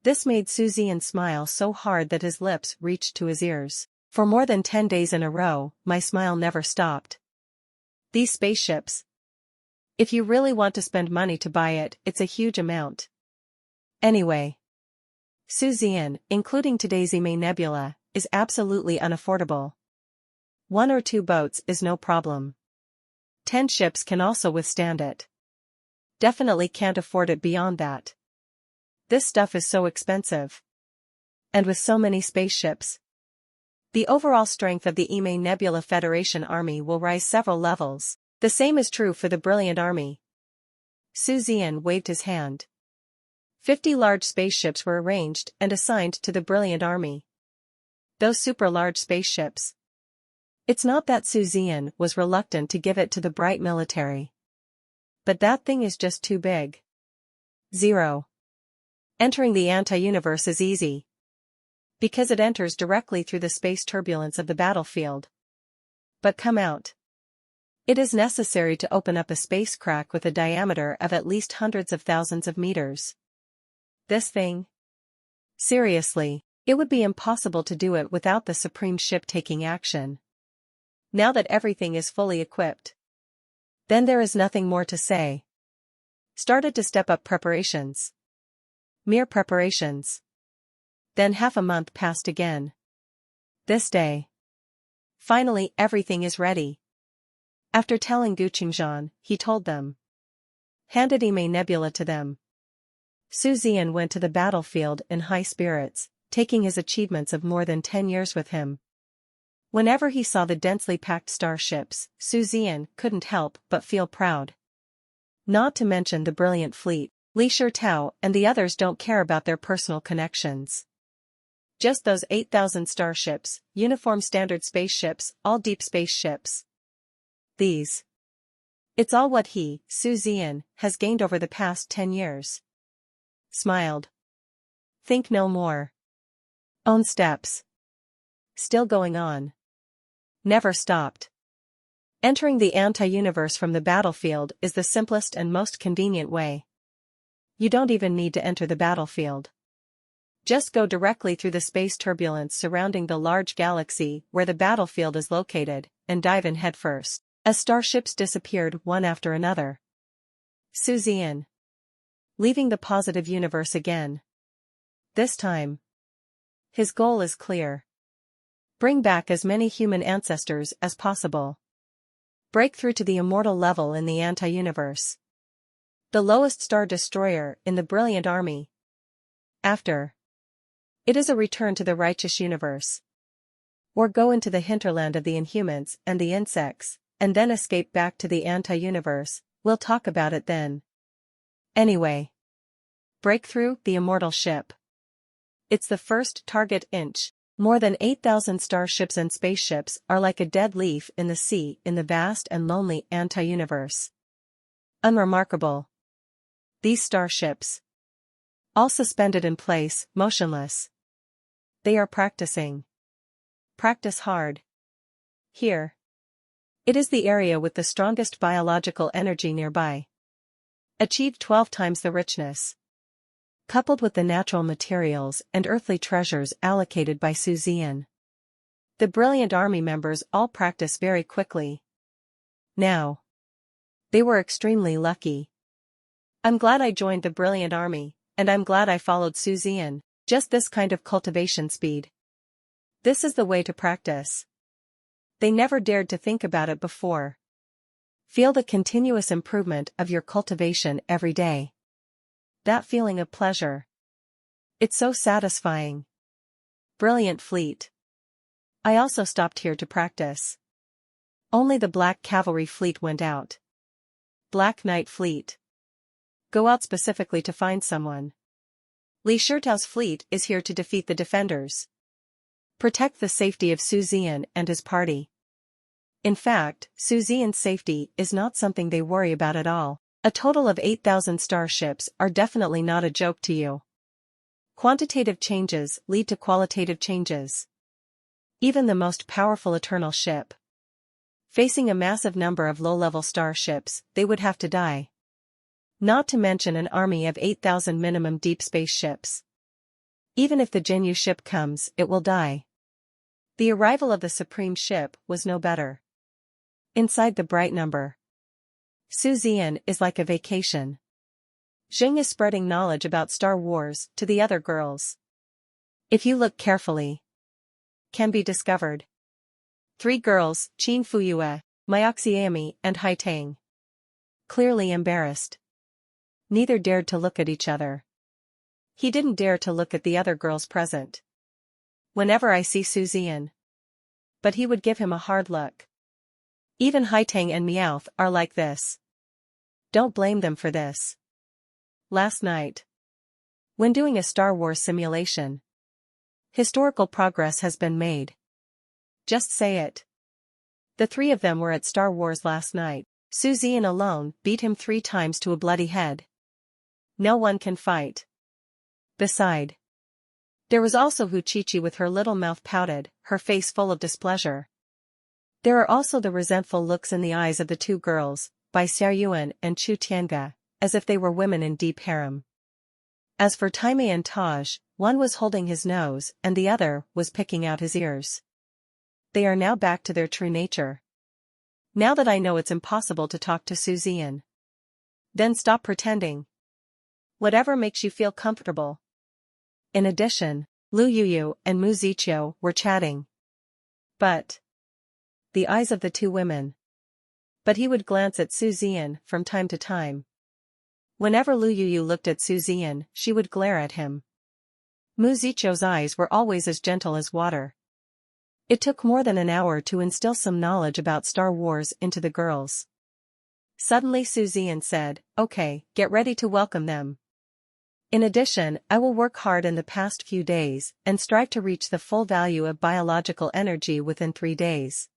This made Zian smile so hard that his lips reached to his ears. For more than 10 days in a row, my smile never stopped. These spaceships. If you really want to spend money to buy it, it's a huge amount. Anyway. Zian, including today's Ime Nebula, is absolutely unaffordable. 1 or 2 boats is no problem. 10 ships can also withstand it. Definitely can't afford it beyond that. This stuff is so expensive. And with so many spaceships. The overall strength of the Ime Nebula Federation army will rise several levels. The same is true for the Brilliant Army. Zian waved his hand. 50 large spaceships were arranged and assigned to the Brilliant Army. Those super large spaceships. It's not that Zian was reluctant to give it to the bright military. But that thing is just too big. 0. Entering the anti-universe is easy. Because it enters directly through the space turbulence of the battlefield. But come out. It is necessary to open up a space crack with a diameter of at least hundreds of thousands of meters. This thing? Seriously, it would be impossible to do it without the Supreme Ship taking action. Now that everything is fully equipped. Then there is nothing more to say. Started to step up preparations. Mere preparations. Then half a month passed again. This day. Finally everything is ready. After telling Guqingzhan, he told them. Handed Ime Nebula to them. Zian went to the battlefield in high spirits, taking his achievements of more than 10 years with him. Whenever he saw the densely packed starships, Zian couldn't help but feel proud. Not to mention the brilliant fleet, Li Shitao and the others don't care about their personal connections. Just those 8,000 starships, uniform standard spaceships, all deep spaceships. These. It's all what he, Zian, has gained over the past 10 years. Smiled. Think no more. Own steps. Still going on. Never stopped. Entering the anti-universe from the battlefield is the simplest and most convenient way. You don't even need to enter the battlefield. Just go directly through the space turbulence surrounding the large galaxy where the battlefield is located, and dive in headfirst, as starships disappeared one after another. Zian. Leaving the positive universe again. This time. His goal is clear. Bring back as many human ancestors as possible. Break through to the immortal level in the anti-universe. The lowest star destroyer in the Brilliant Army. After. It is a return to the righteous universe. Or go into the hinterland of the inhumans and the insects, and then escape back to the anti-universe. We'll talk about it then. Anyway. Breakthrough, the immortal ship. It's the first target inch. More than 8,000 starships and spaceships are like a dead leaf in the sea in the vast and lonely anti-universe. Unremarkable. These starships. All suspended in place, motionless. They are practicing. Practice hard. Here. It is the area with the strongest biological energy nearby. Achieved 12 times the richness. Coupled with the natural materials and earthly treasures allocated by Zian. The Brilliant Army members all practice very quickly. Now. They were extremely lucky. I'm glad I joined the Brilliant Army, and I'm glad I followed Zian, just this kind of cultivation speed. This is the way to practice. They never dared to think about it before. Feel the continuous improvement of your cultivation every day. That feeling of pleasure. It's so satisfying. Brilliant fleet. I also stopped here to practice. Only the Black Cavalry fleet went out. Black Knight fleet. Go out specifically to find someone. Li Shitao's fleet is here to defeat the defenders. Protect the safety of Zian and his party. In fact, Zian's safety is not something they worry about at all. A total of 8,000 starships are definitely not a joke to you. Quantitative changes lead to qualitative changes. Even the most powerful eternal ship. Facing a massive number of low-level starships, they would have to die. Not to mention an army of 8,000 minimum deep space ships. Even if the Jinyu ship comes, it will die. The arrival of the supreme ship was no better. Inside the bright number Zian is like a vacation. Jing is spreading knowledge about Star Wars to the other girls. If you look carefully, can be discovered. 3 girls, Qin Fuyue, Myoxiami and Haitang. Clearly embarrassed. Neither dared to look at each other. He didn't dare to look at the other girls present. Whenever I see Zian. But he would give him a hard look. Even Haitang and Meowth are like this. Don't blame them for this. Last night, when doing a Star Wars simulation, historical progress has been made. Just say it. The 3 of them were at Star Wars last night. Zian alone beat him 3 times to a bloody head. No one can fight. Beside, there was also Hu Chi-Chi with her little mouth pouted, her face full of displeasure. There are also the resentful looks in the eyes of the 2 girls, Bai Xiaoyuan and Chu Tianga, as if they were women in deep harem. As for Taimei and Taj, one was holding his nose and the other was picking out his ears. They are now back to their true nature. Now that I know it's impossible to talk to Zian. Then stop pretending. Whatever makes you feel comfortable. In addition, Lu Yuyu and Mu Ziqiu were chatting. But the eyes of the 2 women. But he would glance at Zian from time to time. Whenever Lu Yuyu looked at Zian, she would glare at him. Mu Ziqiu's eyes were always as gentle as water. It took more than an hour to instill some knowledge about Star Wars into the girls. Suddenly Zian said, "Okay, get ready to welcome them. In addition, I will work hard in the past few days and strive to reach the full value of biological energy within 3 days.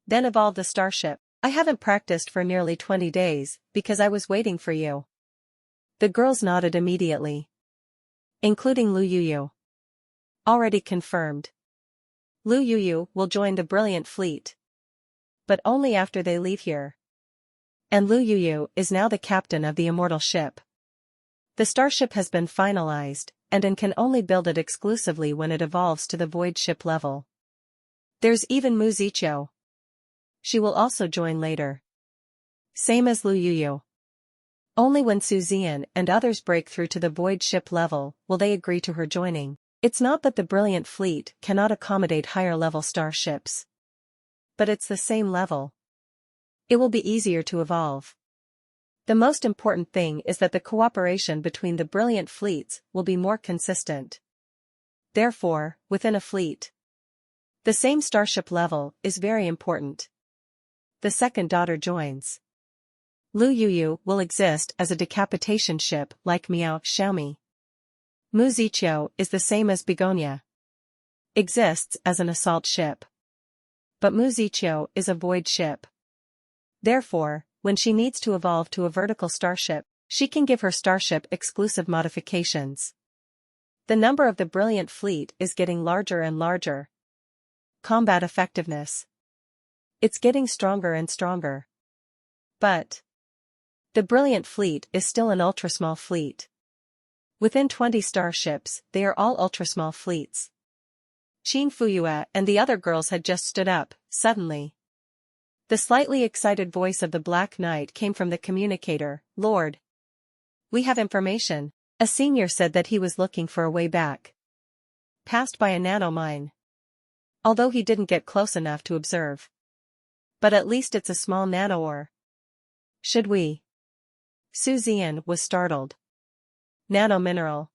Then evolve the starship. I haven't practiced for nearly 20 days, because I was waiting for you." The girls nodded immediately. Including Lu Yuyu. Already confirmed. Lu Yuyu will join the brilliant fleet. But only after they leave here. And Lu Yuyu is now the captain of the immortal ship. The starship has been finalized, and can only build it exclusively when it evolves to the void ship level. There's even Mu Ziqiu. She will also join later. Same as Lu Yuyu. Only when Zian and others break through to the void ship level will they agree to her joining. It's not that the brilliant fleet cannot accommodate higher level starships. But it's the same level. It will be easier to evolve. The most important thing is that the cooperation between the brilliant fleets will be more consistent. Therefore, within a fleet, the same starship level is very important. The second daughter joins. Lu Yuyu will exist as a decapitation ship like Miao Xiaomi. Mu Ziqiu is the same as Begonia. Exists as an assault ship. But Mu Ziqiu is a void ship. Therefore, when she needs to evolve to a vertical starship, she can give her starship exclusive modifications. The number of the brilliant fleet is getting larger and larger. Combat effectiveness. It's getting stronger and stronger. But the brilliant fleet is still an ultra-small fleet. Within 20 starships, they are all ultra-small fleets. Qin Fuyue and the other girls had just stood up, suddenly. The slightly excited voice of the Black Knight came from the communicator. "Lord, we have information." A senior said that he was looking for a way back. Passed by a nanomine. Although he didn't get close enough to observe. But at least it's a small nano-ore. Should we? Zian was startled. Nano-mineral.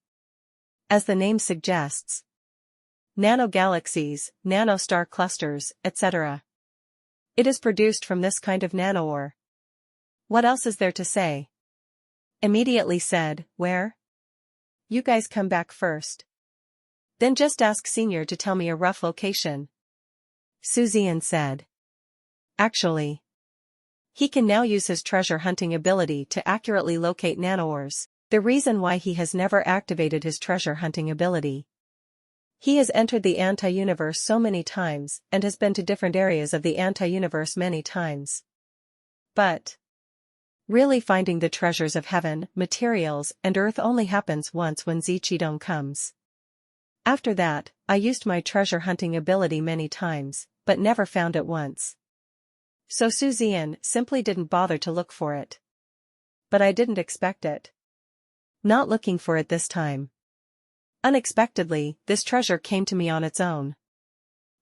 As the name suggests. Nano-galaxies, nano-star clusters, etc. It is produced from this kind of nano-ore. What else is there to say? Immediately said, "Where? You guys come back first. Then just ask Senior to tell me a rough location." Zian said. Actually, he can now use his treasure hunting ability to accurately locate nano-ores, the reason why he has never activated his treasure hunting ability. He has entered the anti-universe so many times and has been to different areas of the anti-universe many times. But really finding the treasures of heaven, materials, and earth only happens once when Zichidong comes. After that, I used my treasure hunting ability many times, but never found it once. So Zian simply didn't bother to look for it. But I didn't expect it. Not looking for it this time. Unexpectedly, this treasure came to me on its own.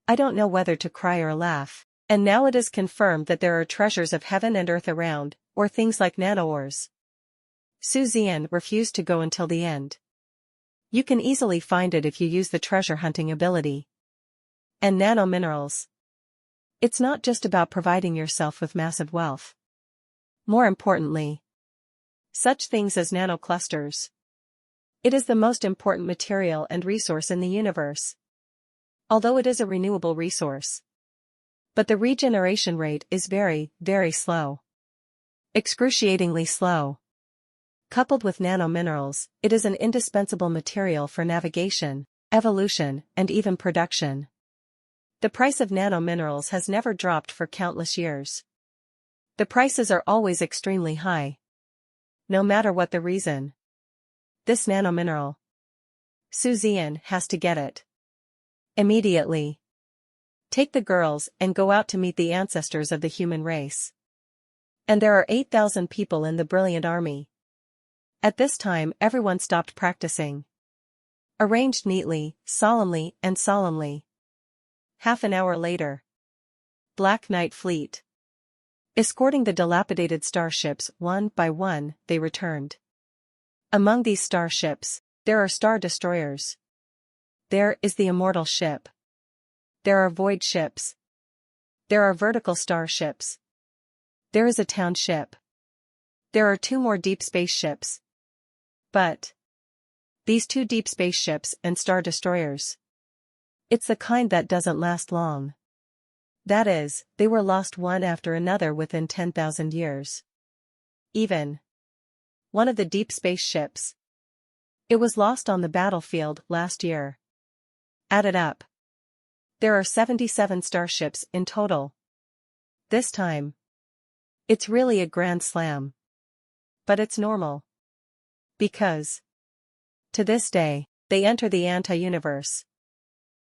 I don't know whether to cry or laugh, and now it is confirmed that there are treasures of heaven and earth around, or things like nano-ores. Zian refused to go until the end. You can easily find it if you use the treasure hunting ability. And nano-minerals. It's not just about providing yourself with massive wealth. More importantly, such things as nanoclusters. It is the most important material and resource in the universe. Although it is a renewable resource. But the regeneration rate is very, very slow. Excruciatingly slow. Coupled with nanominerals, it is an indispensable material for navigation, evolution, and even production. The price of nanominerals has never dropped for countless years. The prices are always extremely high. No matter what the reason. This nanomineral. Zian has to get it. Immediately. Take the girls and go out to meet the ancestors of the human race. And there are 8,000 people in the brilliant army. At this time everyone stopped practicing. Arranged neatly, solemnly, and solemnly. Half an hour later. Black Knight Fleet. Escorting the dilapidated starships one by one, they returned. Among these starships, there are star destroyers. There is the immortal ship. There are void ships. There are vertical starships. There is a town ship. There are 2 more deep space ships. But these 2 deep space ships and star destroyers. It's the kind that doesn't last long. That is, they were lost one after another within 10,000 years. Even one of the deep space ships. It was lost on the battlefield last year. Added up. There are 77 starships in total. This time. It's really a grand slam. But it's normal. Because to this day, they enter the anti-universe.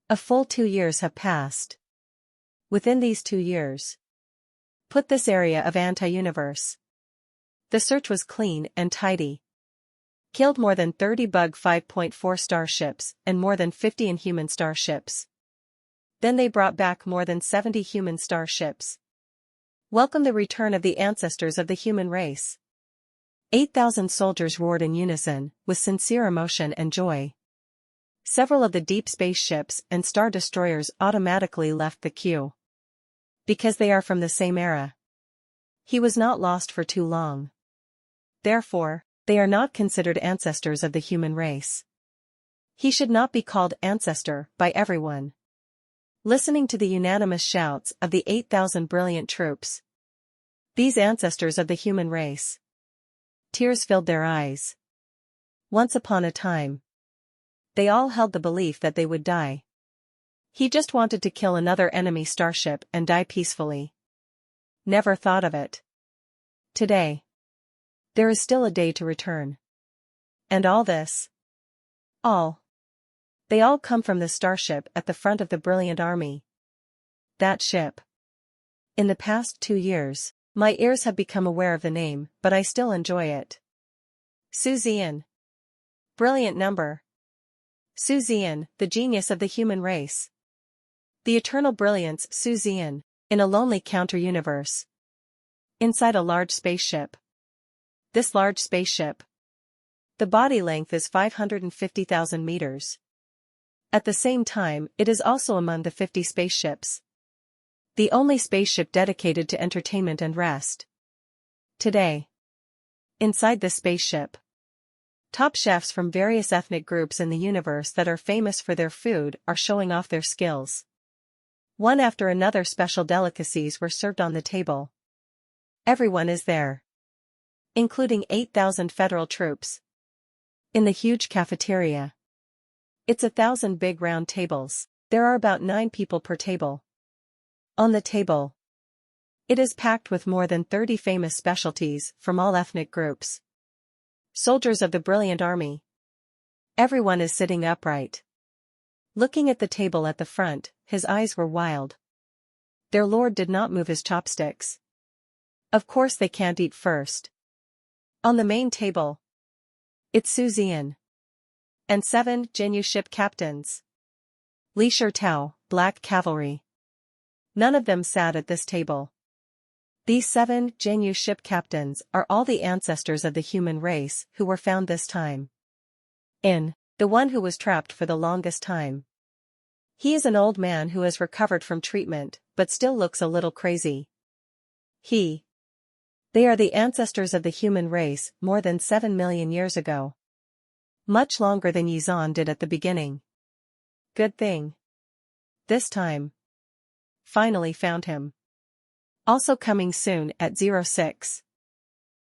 A full 2 years have passed. Within these 2 years. Put this area of anti-universe. The search was clean and tidy. Killed more than 30 Bug 5.4 starships and more than 50 Inhuman starships. Then they brought back more than 70 human starships. Welcome the return of the ancestors of the human race. 8,000 soldiers roared in unison, with sincere emotion and joy. Several of the deep space ships and star destroyers automatically left the queue. Because they are from the same era. He was not lost for too long. Therefore, they are not considered ancestors of the human race. He should not be called ancestor by everyone. Listening to the unanimous shouts of the 8,000 brilliant troops. These ancestors of the human race. Tears filled their eyes. Once upon a time. They all held the belief that they would die. He just wanted to kill another enemy starship and die peacefully. Never thought of it. Today. There is still a day to return. And all this. All. They all come from the starship at the front of the brilliant army. That ship. In the past 2 years, my ears have become aware of the name, but I still enjoy it. Zian. Brilliant number. Zian, the genius of the human race. The eternal brilliance Zian, in a lonely counter-universe. Inside a large spaceship. This large spaceship. The body length is 550,000 meters. At the same time, it is also among the 50 spaceships. The only spaceship dedicated to entertainment and rest. Today. Inside this spaceship. Top chefs from various ethnic groups in the universe that are famous for their food are showing off their skills. One after another special delicacies were served on the table. Everyone is there. Including 8,000 federal troops. In the huge cafeteria. It's 1,000 big round tables. There are about 9 people per table. On the table. It is packed with more than 30 famous specialties from all ethnic groups. Soldiers of the brilliant army. Everyone is sitting upright. Looking at the table at the front, his eyes were wild. Their lord did not move his chopsticks. Of course they can't eat first. On the main table, it's Zian and 7 Jinyu ship captains. Li Shirtao, Black Cavalry. None of them sat at this table. These 7 Jinyu ship captains are all the ancestors of the human race who were found this time. The one who was trapped for the longest time. He is an old man who has recovered from treatment, but still looks a little crazy. They are the ancestors of the human race more than 7 million years ago. Much longer than Zian did at the beginning. Good thing. This time. Finally found him. Also coming soon at 06.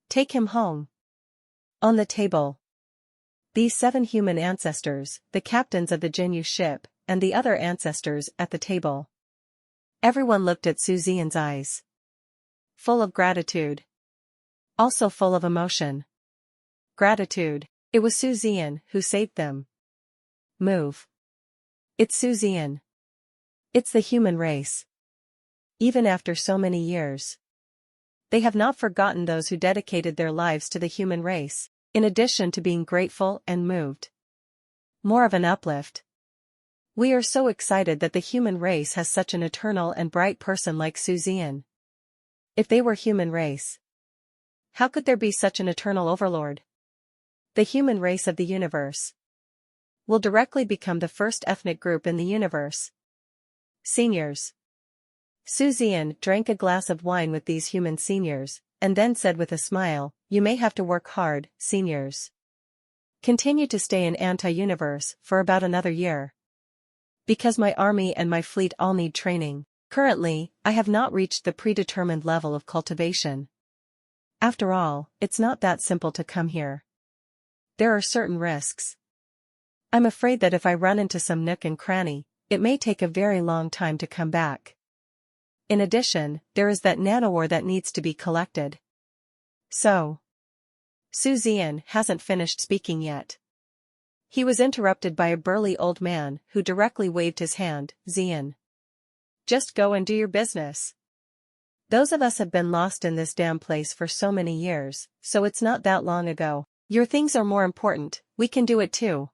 Take him home. On the table. These 7 human ancestors, the captains of the Jinyu ship, and the other ancestors at the table. Everyone looked at Zian's eyes. Full of gratitude. Also full of emotion. Gratitude. It was Zian who saved them. Move. It's Zian. It's the human race. Even after so many years. They have not forgotten those who dedicated their lives to the human race, in addition to being grateful and moved. More of an uplift. We are so excited that the human race has such an eternal and bright person like Zian. If they were human race, how could there be such an eternal overlord? The human race of the universe will directly become the first ethnic group in the universe. Seniors. Zian drank a glass of wine with these human seniors, and then said with a smile, "You may have to work hard, seniors. Continue to stay in anti-universe for about another year. Because my army and my fleet all need training. Currently, I have not reached the predetermined level of cultivation. After all, it's not that simple to come here. There are certain risks. I'm afraid that if I run into some nook and cranny, it may take a very long time to come back. In addition, there is that nano-ore that needs to be collected." So. Zian hasn't finished speaking yet. He was interrupted by a burly old man who directly waved his hand. "Zian. Just go and do your business. Those of us have been lost in this damn place for so many years, so it's not that long ago. Your things are more important, we can do it too."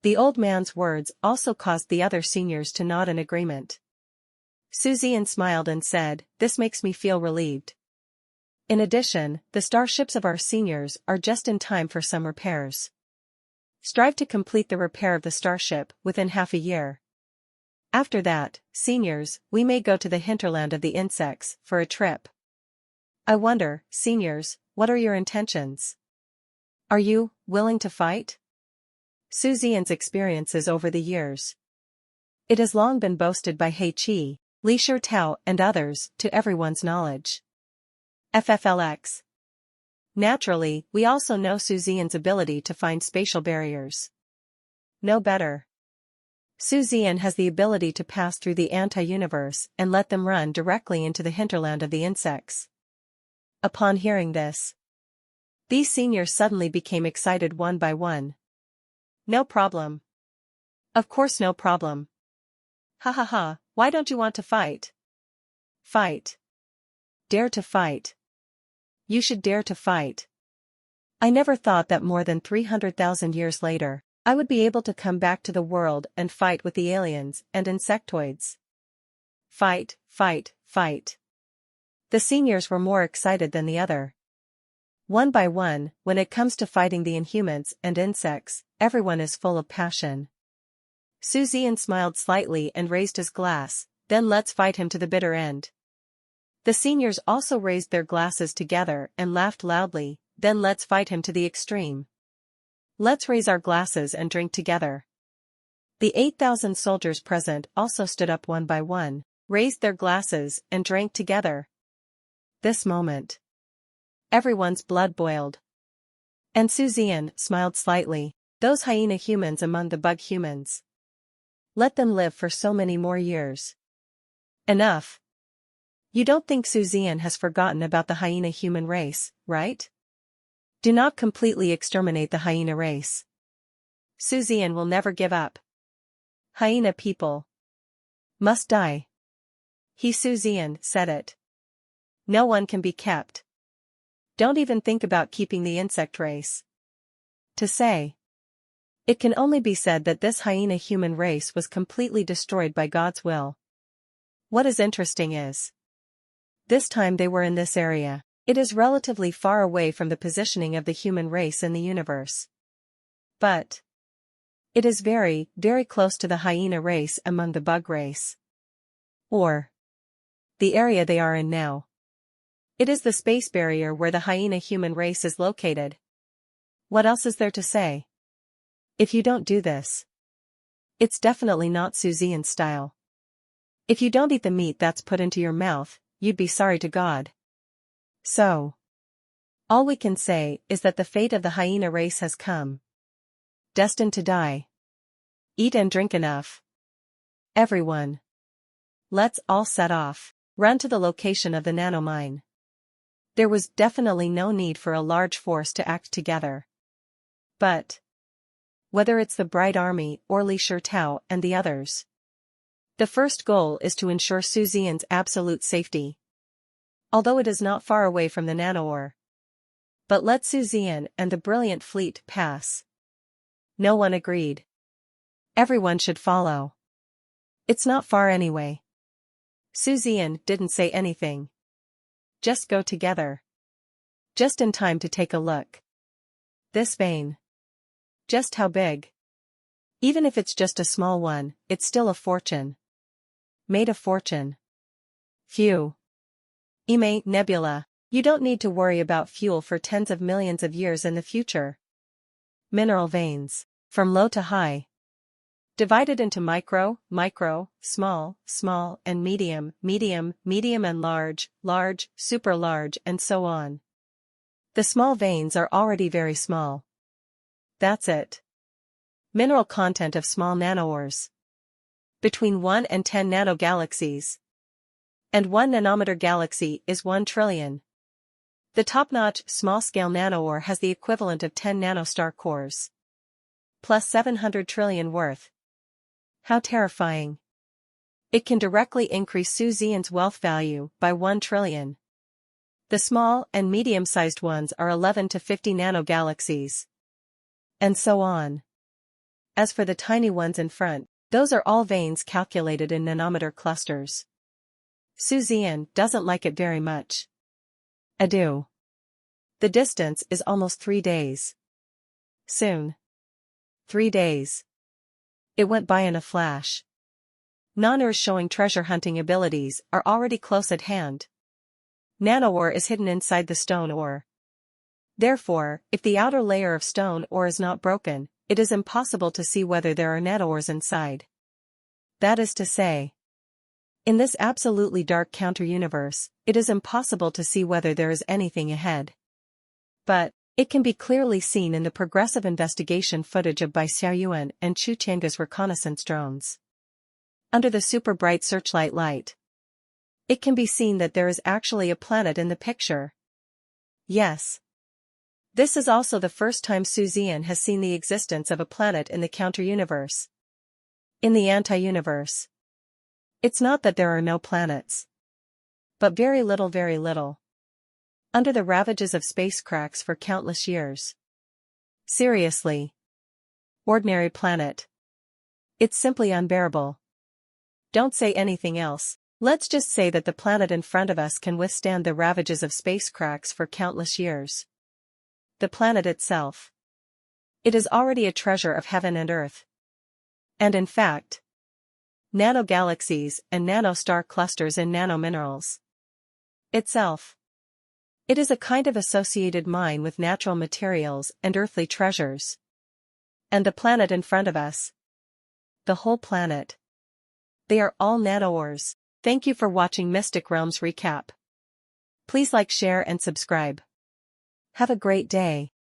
The old man's words also caused the other seniors to nod in agreement. Zian smiled and said, "This makes me feel relieved. In addition, the starships of our seniors are just in time for some repairs. Strive to complete the repair of the starship within half a year. After that, seniors, we may go to the hinterland of the insects for a trip. I wonder, seniors, what are your intentions? Are you willing to fight?" Zian's experiences over the years. It has long been boasted by Heiqi, Li Shirtao and others, to everyone's knowledge. FFLX. Naturally, we also know Zian's ability to find spatial barriers. No better. Zian has the ability to pass through the anti-universe and let them run directly into the hinterland of the insects. Upon hearing this, these seniors suddenly became excited one by one. "No problem. Of course no problem. Ha ha ha, why don't you want to fight? Fight. Dare to fight. You should dare to fight. I never thought that more than 300,000 years later, I would be able to come back to the world and fight with the aliens and insectoids. Fight, fight, fight." The seniors were more excited than the other. One by one, when it comes to fighting the inhumans and insects, everyone is full of passion. Zian smiled slightly and raised his glass, "Then let's fight him to the bitter end." The seniors also raised their glasses together and laughed loudly, "Then let's fight him to the extreme. Let's raise our glasses and drink together." The 8,000 soldiers present also stood up one by one, raised their glasses and drank together. This moment, everyone's blood boiled. And Zian smiled slightly, "Those hyena humans among the bug humans. Let them live for so many more years. Enough. You don't think Zian has forgotten about the hyena human race, right? Do not completely exterminate the hyena race. Zian will never give up. Hyena people must die. Zian said it. No one can be kept. Don't even think about keeping the insect race. To say. It can only be said that this hyena human race was completely destroyed by God's will. What is interesting is, this time they were in this area. It is relatively far away from the positioning of the human race in the universe. But it is very, very close to the hyena race among the bug race. Or the area they are in now. It is the space barrier where the hyena human race is located. What else is there to say? If you don't do this, it's definitely not Zian style. If you don't eat the meat that's put into your mouth, you'd be sorry to God. So, all we can say is that the fate of the hyena race has come. Destined to die. Eat and drink enough. Everyone. Let's all set off. Run to the location of the nanomine. There was definitely no need for a large force to act together. But whether it's the Bright Army or Li Shirtao and the others, the first goal is to ensure Zian's absolute safety. Although it is not far away from the nano-ore. But let Zian and the brilliant fleet pass. No one agreed. Everyone should follow. It's not far anyway. Zian didn't say anything. Just go together. Just in time to take a look. This vein. Just how big? Even if it's just a small one, it's still a fortune. Made a fortune. Phew. Ime Nebula, you don't need to worry about fuel for tens of millions of years in the future. Mineral veins, from low to high. Divided into micro, small, and medium, and large, super large and so on. The small veins are already very small. That's it. Mineral content of small nanoores. Between 1 and 10 nanogalaxies. And 1 nanometer galaxy is 1 trillion. The top-notch, small-scale nanoore has the equivalent of 10 nanostar cores. Plus 700 trillion worth. How terrifying. It can directly increase Zian's wealth value by 1 trillion. The small and medium-sized ones are 11 to 50 nanogalaxies. And so on. As for the tiny ones in front, those are all veins calculated in nanometer clusters. Zian doesn't like it very much. Adieu. The distance is almost 3 days. Soon. 3 days. It went by in a flash. Nanors showing treasure hunting abilities are already close at hand. Nano-ore is hidden inside the stone ore. Therefore, if the outer layer of stone ore is not broken, it is impossible to see whether there are nano-ores inside. That is to say, in this absolutely dark counter-universe, it is impossible to see whether there is anything ahead. But it can be clearly seen in the progressive investigation footage of by Xiaoyuan and Chu Tiange's reconnaissance drones. Under the super bright searchlight light, it can be seen that there is actually a planet in the picture. Yes. This is also the first time Zian has seen the existence of a planet in the counter-universe. In the anti-universe. It's not that there are no planets. But very little. Under the ravages of space cracks for countless years. Seriously. Ordinary planet. It's simply unbearable. Don't say anything else. Let's just say that the planet in front of us can withstand the ravages of space cracks for countless years. The planet itself. It is already a treasure of heaven and earth. And in fact, nanogalaxies and nanostar clusters in nanominerals. Itself. It is a kind of associated mine with natural materials and earthly treasures. And the planet in front of us. The whole planet. They are all nano-ores. Thank you for watching Mystic Realms Recap. Please like, share and subscribe. Have a great day.